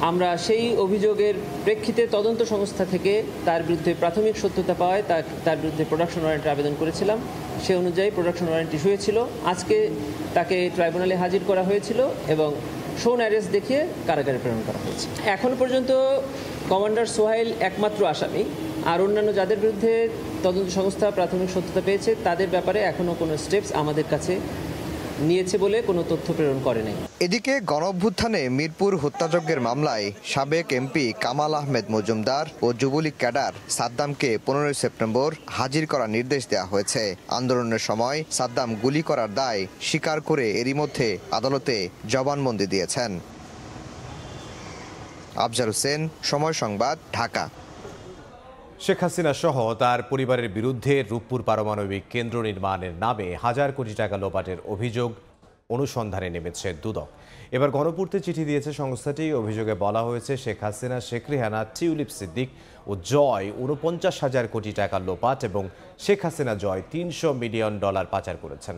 আমরা সেই অভিযোগের প্রেক্ষিতে তদন্ত সংস্থা থেকে তার বিরুদ্ধে প্রাথমিক সত্যতা পাওয়ায় তার বিরুদ্ধে প্রোডাকশন ওয়ারেন্টের আবেদন করেছিলাম। সে অনুযায়ী প্রোডাকশন ওয়ারেন্ট ইস্যু হয়েছিল। আজকে তাকে ট্রাইব্যুনালে হাজির করা হয়েছিল এবং শোন অ্যারেস্ট দেখিয়ে কারাগারে প্রেরণ করা হয়েছে। এখনো পর্যন্ত কমান্ডার সোহাইল একমাত্র আসামি, আর অন্যান্য যাদের বিরুদ্ধে তদন্ত সংস্থা প্রাথমিক সত্যতা পেয়েছে তাদের ব্যাপারে এখনও কোনো স্টেপস আমাদের কাছে নিয়েছে বলে কোনো তথ্য প্রেরণ করে নাই। এদিকে গণঅভ্যুত্থানে মিরপুর হত্যাযজ্ঞের মামলায় সাবেক এমপি কামাল আহমেদ মজুমদার ও যুবলীগ ক্যাডার সাদ্দামকে 15 সেপ্টেম্বর হাজির করার নির্দেশ দেওয়া হয়েছে। আন্দোলনের সময় সাদ্দাম গুলি করার দায় স্বীকার করে এরই মধ্যে আদালতে জবানবন্দি দিয়েছেন। আফজাল হোসেন, সময় সংবাদ, ঢাকা। শেখ হাসিনা সহ তার পরিবারের বিরুদ্ধে রূপপুর পারমাণবিক কেন্দ্র নির্মাণের নামে হাজার কোটি টাকা লোপাটের অভিযোগ অনুসন্ধানে নেমেছে দুদক। এবার গণপূর্তে চিঠি দিয়েছে সংস্থাটি। অভিযোগে বলা হয়েছে শেখ হাসিনা, শেখ রেহানা, টিউলিপ সিদ্দিক ও জয় 49,000 কোটি টাকা লোপাট এবং শেখ হাসিনা জয় $300 মিলিয়ন পাচার করেছেন।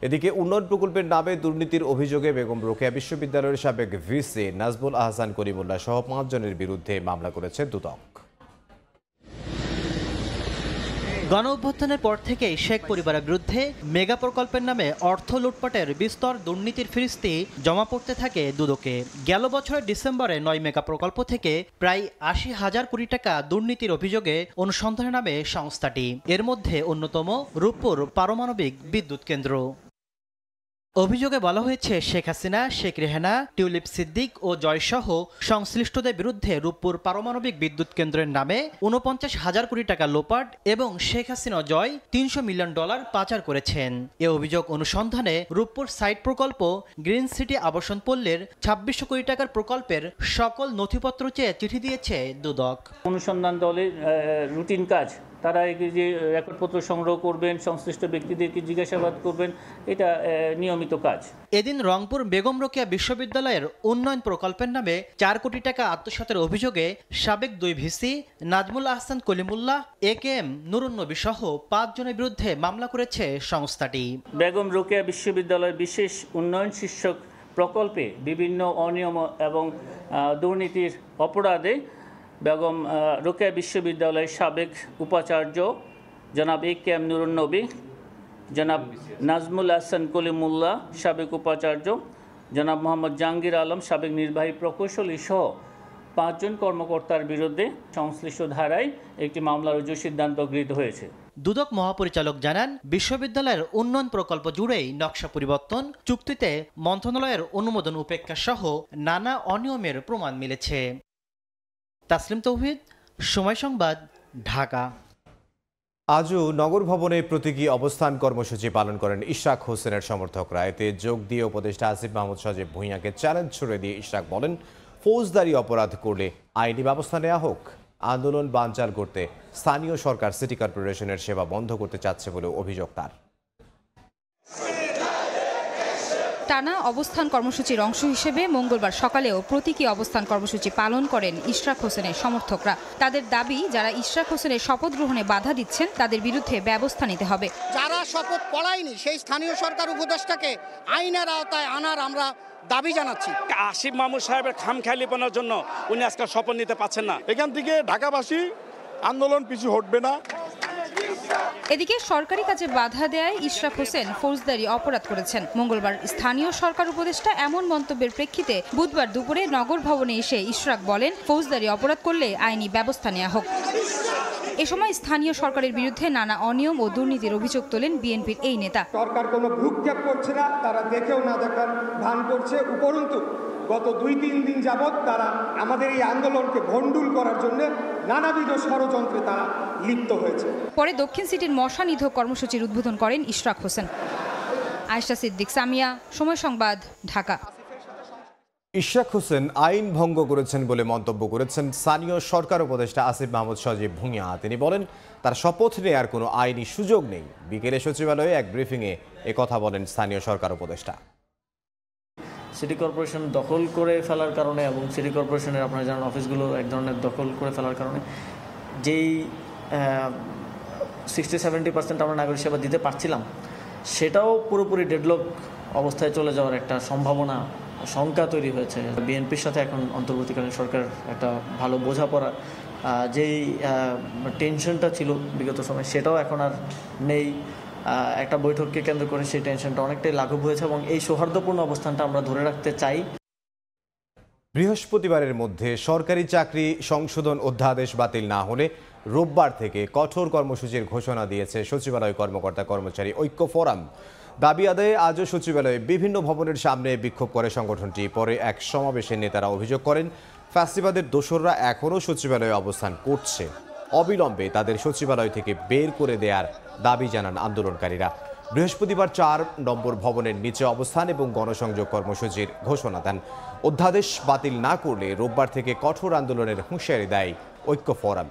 এদিকে উন্নয়ন প্রকল্পের নামে দুর্নীতির অভিযোগে বেগম রোকেয়া বিশ্ববিদ্যালয়ের সাবেক ভিসি নাজমুল আহসান কলিমুল্লাহ সহ 5 জনের বিরুদ্ধে মামলা করেছে দুদক। গণঅভ্যুত্থানের পর থেকেই শেখ পরিবারের বিরুদ্ধে মেগা প্রকল্পের নামে অর্থ লুটপাটের বিস্তর দুর্নীতির ফিরিস্তি জমা পড়তে থাকে দুদকে। গেল বছরের ডিসেম্বরে 9 মেগা প্রকল্প থেকে প্রায় 80,000 কোটি টাকা দুর্নীতির অভিযোগে অনুসন্ধানে নামে সংস্থাটি। এর মধ্যে অন্যতম রূপপুর পারমাণবিক বিদ্যুৎ কেন্দ্র। অভিযোগে বলা হয়েছে শেখ হাসিনা, শেখ রেহানা, টিউলিপ সিদ্দিক ও জয়সহ সংশ্লিষ্টদের বিরুদ্ধে রূপপুর পারমাণবিক বিদ্যুৎ কেন্দ্রের নামে 49,000 কোটি টাকা লোপাট এবং শেখ হাসিনা জয় $300 মিলিয়ন পাচার করেছেন। এ অভিযোগ অনুসন্ধানে রূপপুর সাইট প্রকল্প, গ্রিন সিটি আবাসন পল্লীর 2600 কোটি টাকার প্রকল্পের সকল নথিপত্র চেয়ে চিঠি দিয়েছে দুদক। অনুসন্ধান দলের রুটিন কাজ, তারা যে রেকর্ডপত্র সংগ্রহ করবেন, সংশ্লিষ্ট ব্যক্তিদেরকে জিজ্ঞাসাবাদ করবেন, এটা নিয়মিত কাজ। এদিন রংপুর বেগম রোকেয়া বিশ্ববিদ্যালয়ের উন্নয়ন প্রকল্পের নামে 4 কোটি টাকা আত্মসাতের অভিযোগে সাবেক 2 ভিসি নাজমুল আহসান কলিমুল্লাহ, AKM নুরুন নবী সহ 5 জনের বিরুদ্ধে মামলা করেছে সংস্থাটি। বেগম রোকেয়া বিশ্ববিদ্যালয়ের বিশেষ উন্নয়ন শীর্ষক প্রকল্পে বিভিন্ন অনিয়ম এবং দুর্নীতির অপরাধে বেগম রোকেয়া বিশ্ববিদ্যালয়ের সাবেক উপাচার্য জনাব AKM নুরুন নবী, জনাব নাজমুল আহসান কলিমুল্লাহ সাবেক উপাচার্য, জনাব মোহাম্মদ জাহাঙ্গীর আলম সাবেক নির্বাহী প্রকৌশলী সহ 5 জন কর্মকর্তার বিরুদ্ধে সংশ্লিষ্ট ধারায় একটি মামলা রুজুর সিদ্ধান্ত গৃহীত হয়েছে। দুদক মহাপরিচালক জানান, বিশ্ববিদ্যালয়ের উন্নয়ন প্রকল্প জুড়েই নকশা পরিবর্তন, চুক্তিতে মন্ত্রণালয়ের অনুমোদন উপেক্ষা সহ নানা অনিয়মের প্রমাণ মিলেছে। তাসলিম তৌহিদ, সময় সংবাদ, ঢাকা। আজও নগর ভবনে প্রতীকী অবস্থান কর্মসূচি পালন করেন ইশরাক হোসেনের সমর্থকরা। এতে যোগ দিয়ে উপদেষ্টা আসিফ মাহমুদ সজীব ভূঁইয়াকে চ্যালেঞ্জ ছুড়ে দিয়ে ইশরাক বলেন, ফৌজদারি অপরাধ করলে আইনি ব্যবস্থা নেওয়া হোক। আন্দোলন বানচাল করতে স্থানীয় সরকার সিটি কর্পোরেশনের সেবা বন্ধ করতে চাচ্ছে বলে অভিযোগ তার। টানা অবস্থান কর্মসূচির অংশ হিসেবে মঙ্গলবার সকালেও প্রতীকী অবস্থান কর্মসূচি পালন করেন ইশরাক হোসেনের সমর্থকরা। তাদের দাবি, যারা ইশরাক হোসেনের শপথ গ্রহণে বাধা দিচ্ছেন তাদের বিরুদ্ধে ব্যবস্থা নিতে হবে। যারা শপথ পড়ায়নি সেই স্থানীয় সরকার উপদেষ্টাকে আইনের আওতায় আনার আমরা দাবি জানাচ্ছি। আসিফ মাহমুদ সাহেবের খামখেয়ালিপনার জন্য উনি আজকে শপথ নিতে পারছেন না। এখান থেকে ঢাকাবাসী আন্দোলন পিছু হটবে না। এদিকে সরকারি কাজে বাধা দেয় ইশরাক হোসেন ফৌজদারি অপরাধ করেছেন। মঙ্গলবার স্থানীয় সরকার উপদেষ্টা এমন মন্তব্যের প্রেক্ষিতে বুধবার দুপুরে নগর ভবনে এসে ইশরাক বলেন, ফৌজদারি অপরাধ করলে আইনি ব্যবস্থা নেওয়া হোক। এ সময় স্থানীয় সরকারের বিরুদ্ধে নানা অনিয়ম ও দুর্নীতির অভিযোগ তোলেন বিএনপির এই নেতা। সরকার কোনো ভ্রুক্ষেপ করছে না, তারা দেখেও না দেখার ভান করছে। উপরন্তু গত 2-3 দিন যাবৎ তারা আমাদের এই আন্দোলনকে ভণ্ডুল করার জন্য নানাবিধ ষড়যন্ত্রে তারা লিপ্ত হয়েছে। পরে দক্ষিণ সিটির মশা নিধক কর্মসূচির উদ্বোধন করেন ইশরাক হোসেন। আয়েশা সিদ্দিক, সামিয়া, সময় সংবাদ, ঢাকা। ইশরাক হোসেন আইন ভঙ্গ করেছেন বলে মন্তব্য করেছেন স্থানীয় সরকার উপদেষ্টা আসিফ মাহমুদ সজীব ভূঁইয়া। তিনি বলেন, তার শপথ নেওয়ার কোনো আইনি সুযোগ নেই। বিকেলে সচিবালয়ে এক ব্রিফিংয়ে একথা বলেন স্থানীয় সরকার উপদেষ্টা। সিটি কর্পোরেশন দখল করে ফেলার কারণে এবং সিটি কর্পোরেশনের আপনারা জানেন অফিসগুলো এক ধরনের দখল করে ফেলার কারণে যেই 60-70% আমরা নাগরিক সেবা দিতে পারছিলাম, সেটাও পুরোপুরি ডেডলক অবস্থায় চলে যাওয়ার একটা সম্ভাবনা শঙ্কা তৈরি হয়েছে। বিএনপির সাথে এখন অন্তর্বর্তীকালীন সরকার একটা ভালো বোঝাপড়া, যেই টেনশনটা ছিল বিগত সময় সেটাও এখন আর নেই। একটা বৈঠককে কেন্দ্র করে সেই টেনশনটা অনেকটাই লাঘব হয়েছে এবং এই সৌহার্দ্যপূর্ণ অবস্থানটা আমরা ধরে রাখতে চাই। বৃহস্পতিবারের মধ্যে সরকারি চাকরি সংশোধন অধ্যাদেশ বাতিল না হলে রোববার থেকে কঠোর কর্মসূচির ঘোষণা দিয়েছে সচিবালয় কর্মকর্তা কর্মচারী ঐক্য ফোরাম। দাবি আদায়ে আজও সচিবালয়ে বিভিন্ন ভবনের সামনে বিক্ষোভ করে সংগঠনটি। পরে এক সমাবেশে নেতারা অভিযোগ করেন, ফ্যাসিবাদের দোসররা এখনও সচিবালয়ে অবস্থান করছে। অবিলম্বে তাদের সচিবালয় থেকে বের করে দেওয়ার দাবি জানান আন্দোলনকারীরা। বৃহস্পতিবার 4 নম্বর ভবনের নিচে অবস্থান এবং গণসংযোগ কর্মসূচির ঘোষণা দেন। অধ্যাদেশ বাতিল না করলে রোববার থেকে কঠোর আন্দোলনের হুঁশিয়ারি দেয় ঐক্য ফোরাম।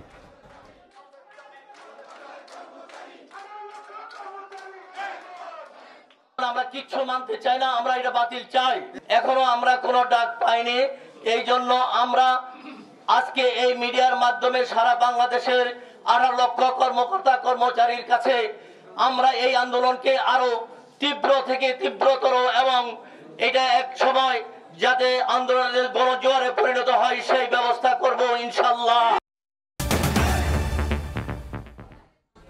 আমরা কিচ্ছু মানতে চাই না, আমরা এটা বাতিল চাই। এখনো আমরা কোনো ডাক পাইনি। এই জন্য আমরা আজকে এই মিডিয়ার মাধ্যমে সারা বাংলাদেশের 18 লক্ষ কর্মকর্তা কর্মচারীর কাছে আমরা এই আন্দোলনকে আরো তীব্র থেকে তীব্রতর এবং এটা এক সময় যাতে আন্দোলনের গণজোয়ারে পরিণত হয় সেই ব্যবস্থা করব ইনশাআল্লাহ।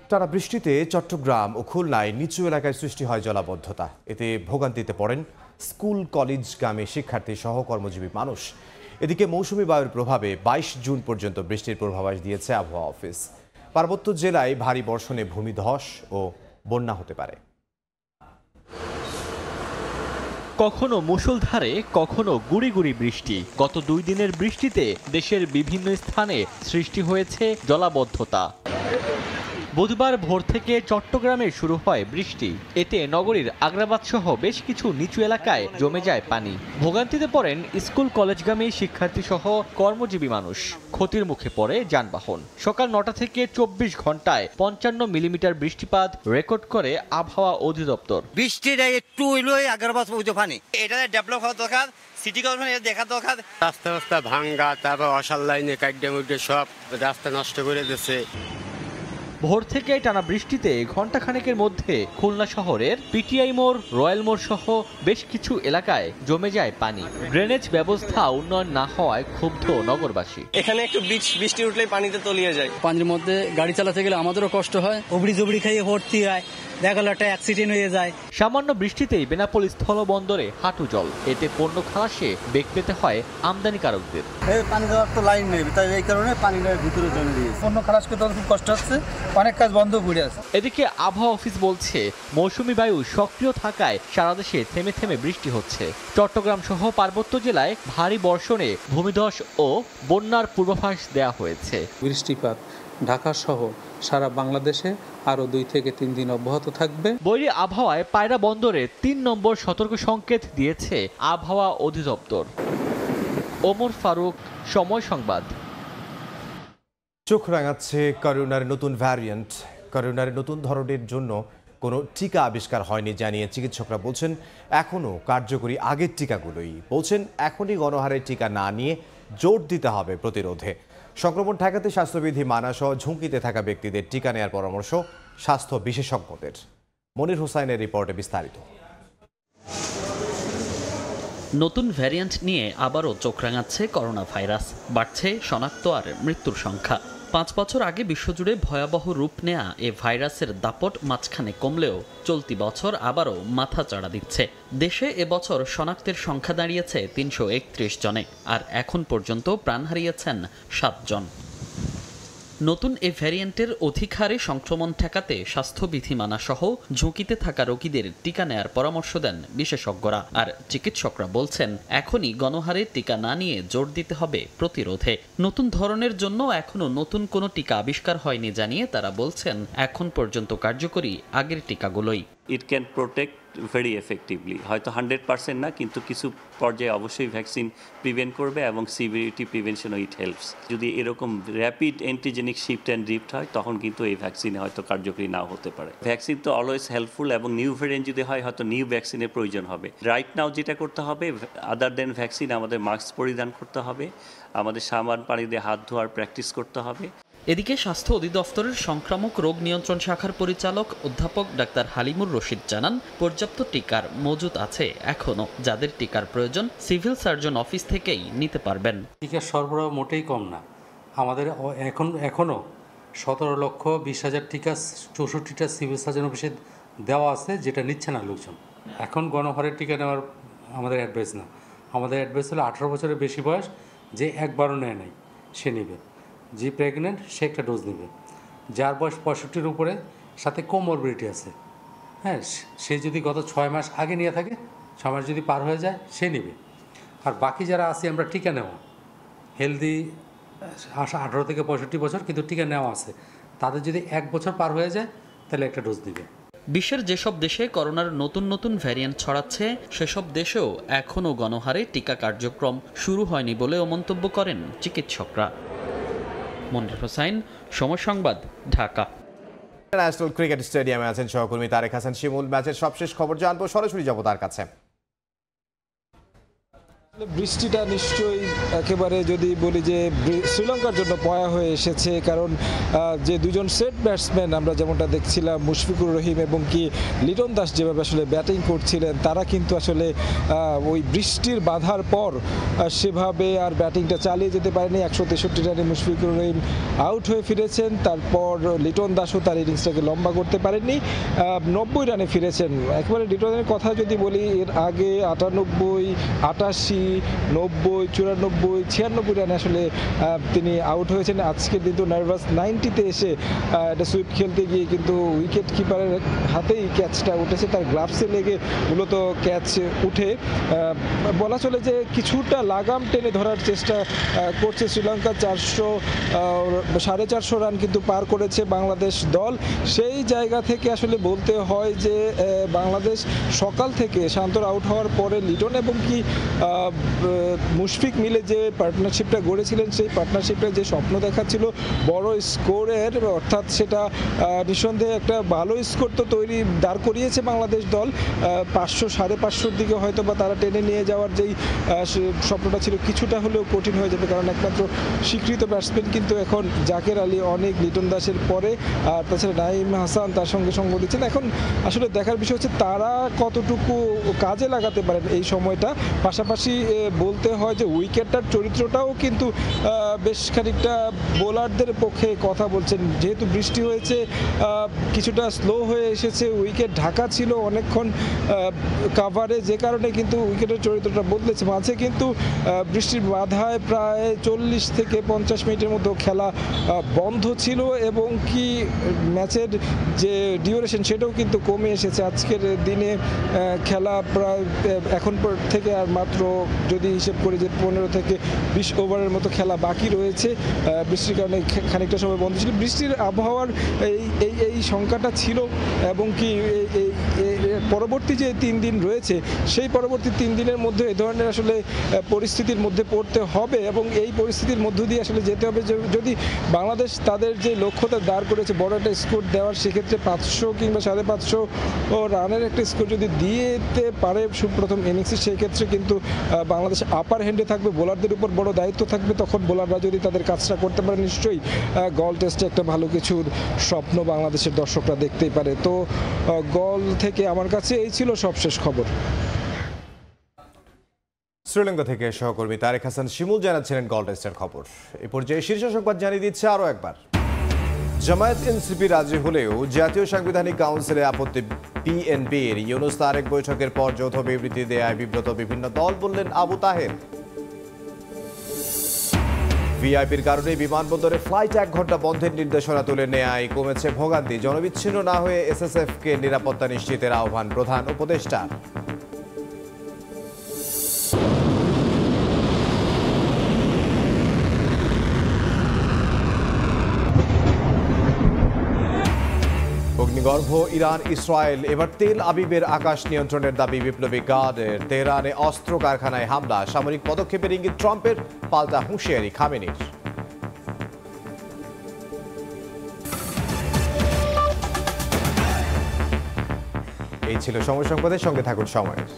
টানা বৃষ্টিতে চট্টগ্রাম ও খুলনায় নিচু এলাকায় সৃষ্টি হয় জলাবদ্ধতা। এতে ভোগান্তিতে পড়েন স্কুল কলেজগামী শিক্ষার্থী সহ কর্মজীবী মানুষ। এদিকে মৌসুমি বায়ুর প্রভাবে 22 জুন পর্যন্ত বৃষ্টির পূর্বাভাস দিয়েছে আবহাওয়া অফিস। পার্বত্য জেলায় ভারী বর্ষণে ভূমিধস ও বন্যা হতে পারে। কখনো মুষলধারে, কখনো গুড়ি গুড়ি বৃষ্টি। গত 2 দিনের বৃষ্টিতে দেশের বিভিন্ন স্থানে সৃষ্টি হয়েছে জলাবদ্ধতা। বুধবার ভোর থেকে চট্টগ্রামে শুরু হয় বৃষ্টি। এতে নগরীর আগ্রাবাদ সহ বেশ কিছু নিচু এলাকায় জমে যায় পানি। ভোগান্তিতে পড়েন স্কুল কলেজগামী শিক্ষার্থী সহ কর্মজীবী মানুষ। ক্ষতির মুখে পড়ে যানবাহন। সকাল 9টা থেকে 24 ঘন্টায় 55 মিলিমিটার বৃষ্টিপাত রেকর্ড করে আবহাওয়া অধিদপ্তর। বৃষ্টিটা একটু হইলেই আগ্রাবাদ পৌঁছে পানি, এটা ডেভেলপ হওয়া দরকার, সিটি কর্পোরেশন দেখা দরকার। রাস্তা ভাঙ্গা, তারপর অসার লাইনে কাটে মুটে সব রাস্তা নষ্ট করে দিয়েছে। ভোর থেকে টানা বৃষ্টিতে ঘণ্টাখানেকের মধ্যে খুলনা শহরের পিটিআই মোড়, রয়্যাল মোড় সহ বেশ কিছু এলাকায় জমে যায় পানি। ড্রেনেজ ব্যবস্থা উন্নয়ন না হওয়ায় ক্ষুব্ধ নগরবাসী। এখানে একটু বৃষ্টি উঠলে পানিতে তলিয়ে যায়। পানির মধ্যে গাড়ি চালাতে গেলে আমাদেরও কষ্ট হয়, উবড়ি জুবড়ি খাইয়ে ভর্তি হয়, দেখা গেল একটা অ্যাক্সিডেন্ট হয়ে যায়। সামান্য বৃষ্টিতেই বেনাপোল স্থলবন্দরে হাঁটু জল। এতে পণ্য খালাসে বেগ পেতে হয় আমদানিকারকদের। পানি দেওয়ার তো লাইন নেই, তাই এই কারণে পানির ভিতরে জমে দিয়েছে। পণ্য খালাস করতে খুব কষ্ট হচ্ছে, অনেক কাজ বন্ধ পড়ে আছে। এদিকে আবহাওয়া অফিস বলছে, মৌসুমী বায়ু সক্রিয় থাকায় সারা দেশে থেমে থেমে বৃষ্টি হচ্ছে। চট্টগ্রাম সহ পার্বত্য জেলায় ভারী বর্ষণে ভূমিধস ও বন্যার পূর্বাভাস দেওয়া হয়েছে। বৃষ্টিপাত ঢাকা সহ সারা বাংলাদেশে আরো 2 থেকে 3 দিন অব্যাহত থাকবে। বৈরী আবহাওয়ায় পায়রা বন্দরে 3 নম্বর সতর্ক সংকেত দিয়েছে আবহাওয়া অধিদপ্তর। ওমর ফারুক, সময় সংবাদ। চোখ রাঙাচ্ছে করোনার নতুন ভ্যারিয়েন্ট। করোনার নতুন ধরনের জন্য কোনো টিকা আবিষ্কার হয়নি জানিয়ে চিকিৎসকরা বলছেন, এখনও কার্যকরী আগের টিকাগুলোই। বলছেন, এখনই গণহারে টিকা না নিয়ে জোর দিতে হবে প্রতিরোধে। সংক্রমণ ঠেকাতে স্বাস্থ্যবিধি মানা সহ ঝুঁকিতে থাকা ব্যক্তিদের টিকা নেওয়ার পরামর্শ স্বাস্থ্য বিশেষজ্ঞদের। মনির হোসাইনের রিপোর্টে বিস্তারিত। নতুন ভ্যারিয়েন্ট নিয়ে আবারও চোখ রাঙাচ্ছে করোনা ভাইরাস। বাড়ছে শনাক্ত আর মৃত্যুর সংখ্যা। 5 বছর আগে বিশ্বজুড়ে ভয়াবহ রূপ নেয়া এ ভাইরাসের দাপট মাঝখানে কমলেও চলতি বছর আবারও মাথা চাড়া দিচ্ছে। দেশে এবছর শনাক্তের সংখ্যা দাঁড়িয়েছে 331 জনে, আর এখন পর্যন্ত প্রাণ হারিয়েছেন 7 জন। নতুন এ ভ্যারিয়েন্টের অধিক হারে সংক্রমণ ঠেকাতে স্বাস্থ্যবিধি মানা সহ ঝুঁকিতে থাকা রোগীদের টিকা নেয়ার পরামর্শ দেন বিশেষজ্ঞরা। আর চিকিৎসকরা বলছেন, এখনই গণহারে টিকা না নিয়ে জোর দিতে হবে প্রতিরোধে। নতুন ধরনের জন্য এখনও নতুন কোনো টিকা আবিষ্কার হয়নি জানিয়ে তারা বলছেন, এখন পর্যন্ত কার্যকরী আগের টিকাগুলোই। It can protect very effectively, হয়তো 100% না, কিন্তু কিছু পর্যায়ে অবশ্যই ভ্যাকসিন প্রিভেন্ট করবে এবং সিভিরিটি প্রিভেনশনও ইট হেল্পস। যদি এরকম rapid antigenic shift and drift হয় তখন কিন্তু এই ভ্যাকসিনে হয়তো কার্যকরী নাও হতে পারে। ভ্যাকসিন তো অলওয়েজ হেল্পফুল, এবং নিউ ভ্যারিয়েন্ট যদি হয় হয়তো নিউ ভ্যাকসিনের প্রয়োজন হবে। রাইট নাও যেটা করতে হবে, আদার দেন ভ্যাকসিন, আমাদের মাস্ক পরিধান করতে হবে, আমাদের সাবান পানি দিয়ে হাত ধোয়ার প্র্যাকটিস করতে হবে। এদিকে স্বাস্থ্য অধিদপ্তরের সংক্রামক রোগ নিয়ন্ত্রণ শাখার পরিচালক অধ্যাপক ডাক্তার হালিমুর রশিদ জানান, পর্যাপ্ত টিকার মজুদ আছে এখনও। যাদের টিকার প্রয়োজন সিভিল সার্জন অফিস থেকেই নিতে পারবেন। টিকার সরবরাহ মোটেই কম না। আমাদের এখনও 17,20,000 টিকা 64টা সিভিল সার্জন অফিসে দেওয়া আছে, যেটা নিচ্ছে না লোকজন। এখন গণহারে টিকা নেওয়ার আমাদের অ্যাডভাইস না। আমাদের অ্যাডভাইস হলো 18 বছরের বেশি বয়স, যে একবারও নেয় নাই সে নেবে, যে প্রেগনেন্ট সে একটা ডোজ নেবে, যার বয়স 65-র উপরে সাথে কোমরবিডিটি আছে, হ্যাঁ, সে যদি গত 6 মাস আগে নিয়ে থাকে, 6 মাস যদি পার হয়ে যায় সে নেবে। আর বাকি যারা আছে আমরা টিকা নেওয়া হেলদি 18 থেকে 65 বছর কিন্তু টিকা নেওয়া আছে, তাদের যদি 1 বছর পার হয়ে যায় তাহলে একটা ডোজ দিবে। বিশ্বের যেসব দেশে করোনার নতুন নতুন ভ্যারিয়েন্ট ছড়াচ্ছে সেসব দেশেও এখনও গণহারে টিকা কার্যক্রম শুরু হয়নি বলেও মন্তব্য করেন চিকিৎসকরা। মনির হোসাইন, সময় সংবাদ, ঢাকা। ন্যাশনাল ক্রিকেট স্টেডিয়ামে আছেন সহকর্মী তারেক হাসান শিমুল। ম্যাচের সবশেষ খবর জানবো, সরাসরি যাবো তার কাছে। বৃষ্টিটা নিশ্চয়ই একেবারে যদি বলি যে শ্রীলঙ্কার জন্য পয়া হয়ে এসেছে, কারণ যে দুজন সেট ব্যাটসম্যান আমরা যেমনটা দেখছিলাম, মুশফিকুর রহিম এবং কি লিটন দাস যেভাবে আসলে ব্যাটিং করছিলেন, তারা কিন্তু আসলে ওই বৃষ্টির বাধার পর সেভাবে আর ব্যাটিংটা চালিয়ে যেতে পারেনি। 163 রানে মুশফিকুর রহিম আউট হয়ে ফিরেছেন। তারপর লিটন দাসও তার ইনিংসটাকে লম্বা করতে পারেননি, 90 রানে ফিরেছেন। একেবারে লিটনের কথা যদি বলি, এর আগে 98, 88, 90, 94, 96 রানে আসলে তিনি আউট হয়েছেন। আজকের দিন তো নার্ভাস 90-তে এসে একটা সুইপ খেলতে গিয়ে কিন্তু উইকেট কিপারের হাতেই ক্যাচটা উঠেছে, তার গ্লাভসে লেগে মূলত ক্যাচ উঠে। বলা চলে যে কিছুটা লাগাম টেনে ধরার চেষ্টা করছে শ্রীলঙ্কা। 450 রান কিন্তু পার করেছে বাংলাদেশ দল। সেই জায়গা থেকে আসলে বলতে হয় যে বাংলাদেশ সকাল থেকে শান্তর আউট হওয়ার পরে লিটন এবং কি মুশফিক মিলে যে পার্টনারশিপটা গড়েছিলেন, সেই পার্টনারশিপটা যে স্বপ্ন দেখাচ্ছিল বড় স্কোরের, অর্থাৎ সেটা নিঃসন্দেহে একটা ভালো স্কোর তো দাঁড় করিয়েছে বাংলাদেশ দল। 500, 550-র দিকে হয়তো বা তারা টেনে নিয়ে যাওয়ার যেই স্বপ্নটা ছিল কিছুটা হলেও কঠিন হয়ে যাবে, কারণ একমাত্র স্বীকৃত ব্যাটসম্যান কিন্তু এখন জাকের আলী অনেক, লিটন দাসের পরে, আর তাছাড়া নাঈম হাসান তার সঙ্গে সঙ্গ দিচ্ছেন। এখন আসলে দেখার বিষয় হচ্ছে তারা কতটুকু কাজে লাগাতে পারেন এই সময়টা। পাশাপাশি বলতে হয় যে উইকেটটার চরিত্রটাও কিন্তু বেশ খানিকটা বোলারদের পক্ষে কথা বলছেন। যেহেতু বৃষ্টি হয়েছে, কিছুটা স্লো হয়ে এসেছে, উইকেট ঢাকা ছিল অনেকক্ষণ কাভারে, যে কারণে কিন্তু উইকেটের চরিত্রটা বদলেছে। মাঝে কিন্তু বৃষ্টির বাধায় প্রায় 40 থেকে 50 মিনিটের মতো খেলা বন্ধ ছিল, এবং কি ম্যাচের যে ডিউরেশন সেটাও কিন্তু কমে এসেছে। আজকের দিনে খেলা প্রায় এখন থেকে আর মাত্র যদি হিসেব করি যে 15 থেকে 20 ওভারের মতো খেলা বাকি রয়েছে। বৃষ্টির কারণে খানিকটা সময় বন্ধ ছিল। বৃষ্টির আবহাওয়ার এই সংখ্যাটা ছিল, এবং কি পরবর্তী যে 3 দিন রয়েছে সেই পরবর্তী 3 দিনের মধ্যে এই ধরনের আসলে পরিস্থিতির মধ্যে পড়তে হবে, এবং এই পরিস্থিতির মধ্য দিয়ে আসলে যেতে হবে। যদি বাংলাদেশ তাদের যে লক্ষ্যটা দাঁড় করেছে বড় একটা স্কোর দেওয়ার, সেক্ষেত্রে 500 কিংবা 550 রানের একটা স্কোর যদি দিতে পারে প্রথম ইনিংসে, সেক্ষেত্রে কিন্তু বাংলাদেশ আপার হ্যান্ডে থাকবে, বোলারদের উপর বড় দায়িত্ব থাকবে। তখন বোলাররা যদি তাদের কাজটা করতে পারে, নিশ্চয়ই গল টেস্টে একটা ভালো কিছুর স্বপ্ন বাংলাদেশের দর্শকরা দেখতেই পারে। তো গল থেকে আমার কাছে এই ছিল সবশেষ খবর। শ্রীলঙ্কা থেকে সহকর্মী তারেক হাসান শিমুল জানাচ্ছিলেন গল টেস্টের খবর। এই পর্যায়ে শীর্ষ সংবাদ জানিয়ে দিচ্ছে আরও একবার। জামায়াত এনসিপি রাজি হলেও জাতীয় সাংবিধানিক কাউন্সিলে আপত্তি বিএনপির। ইউনূস তারেক বৈঠকের পর যৌথ বিবৃতি দেয়ায় বিব্রত বিভিন্ন দল, বললেন আবু তাহের। ভিআইপির কারণে বিমানবন্দরে ফ্লাইট 1 ঘন্টা বন্ধের নির্দেশনা তুলে নেয়ায় কমেছে ভোগান্তি। জনবিচ্ছিন্ন না হয়ে এসএসএফকে নিরাপত্তা নিশ্চিতের আহ্বান প্রধান উপদেষ্টার। অগ্নিগর্ভ ইরান ইসরায়েল, এবার তেল আবিবের আকাশ নিয়ন্ত্রণের দাবি বিপ্লবী গার্ডের। তেহরানে অস্ত্র কারখানায় হামলা, সামরিক পদক্ষেপের ইঙ্গিত ট্রাম্পের, পাল্টা হুঁশিয়ারি খামেনির। এই ছিল সময় সংবাদের, সঙ্গে থাকুন সময়ের।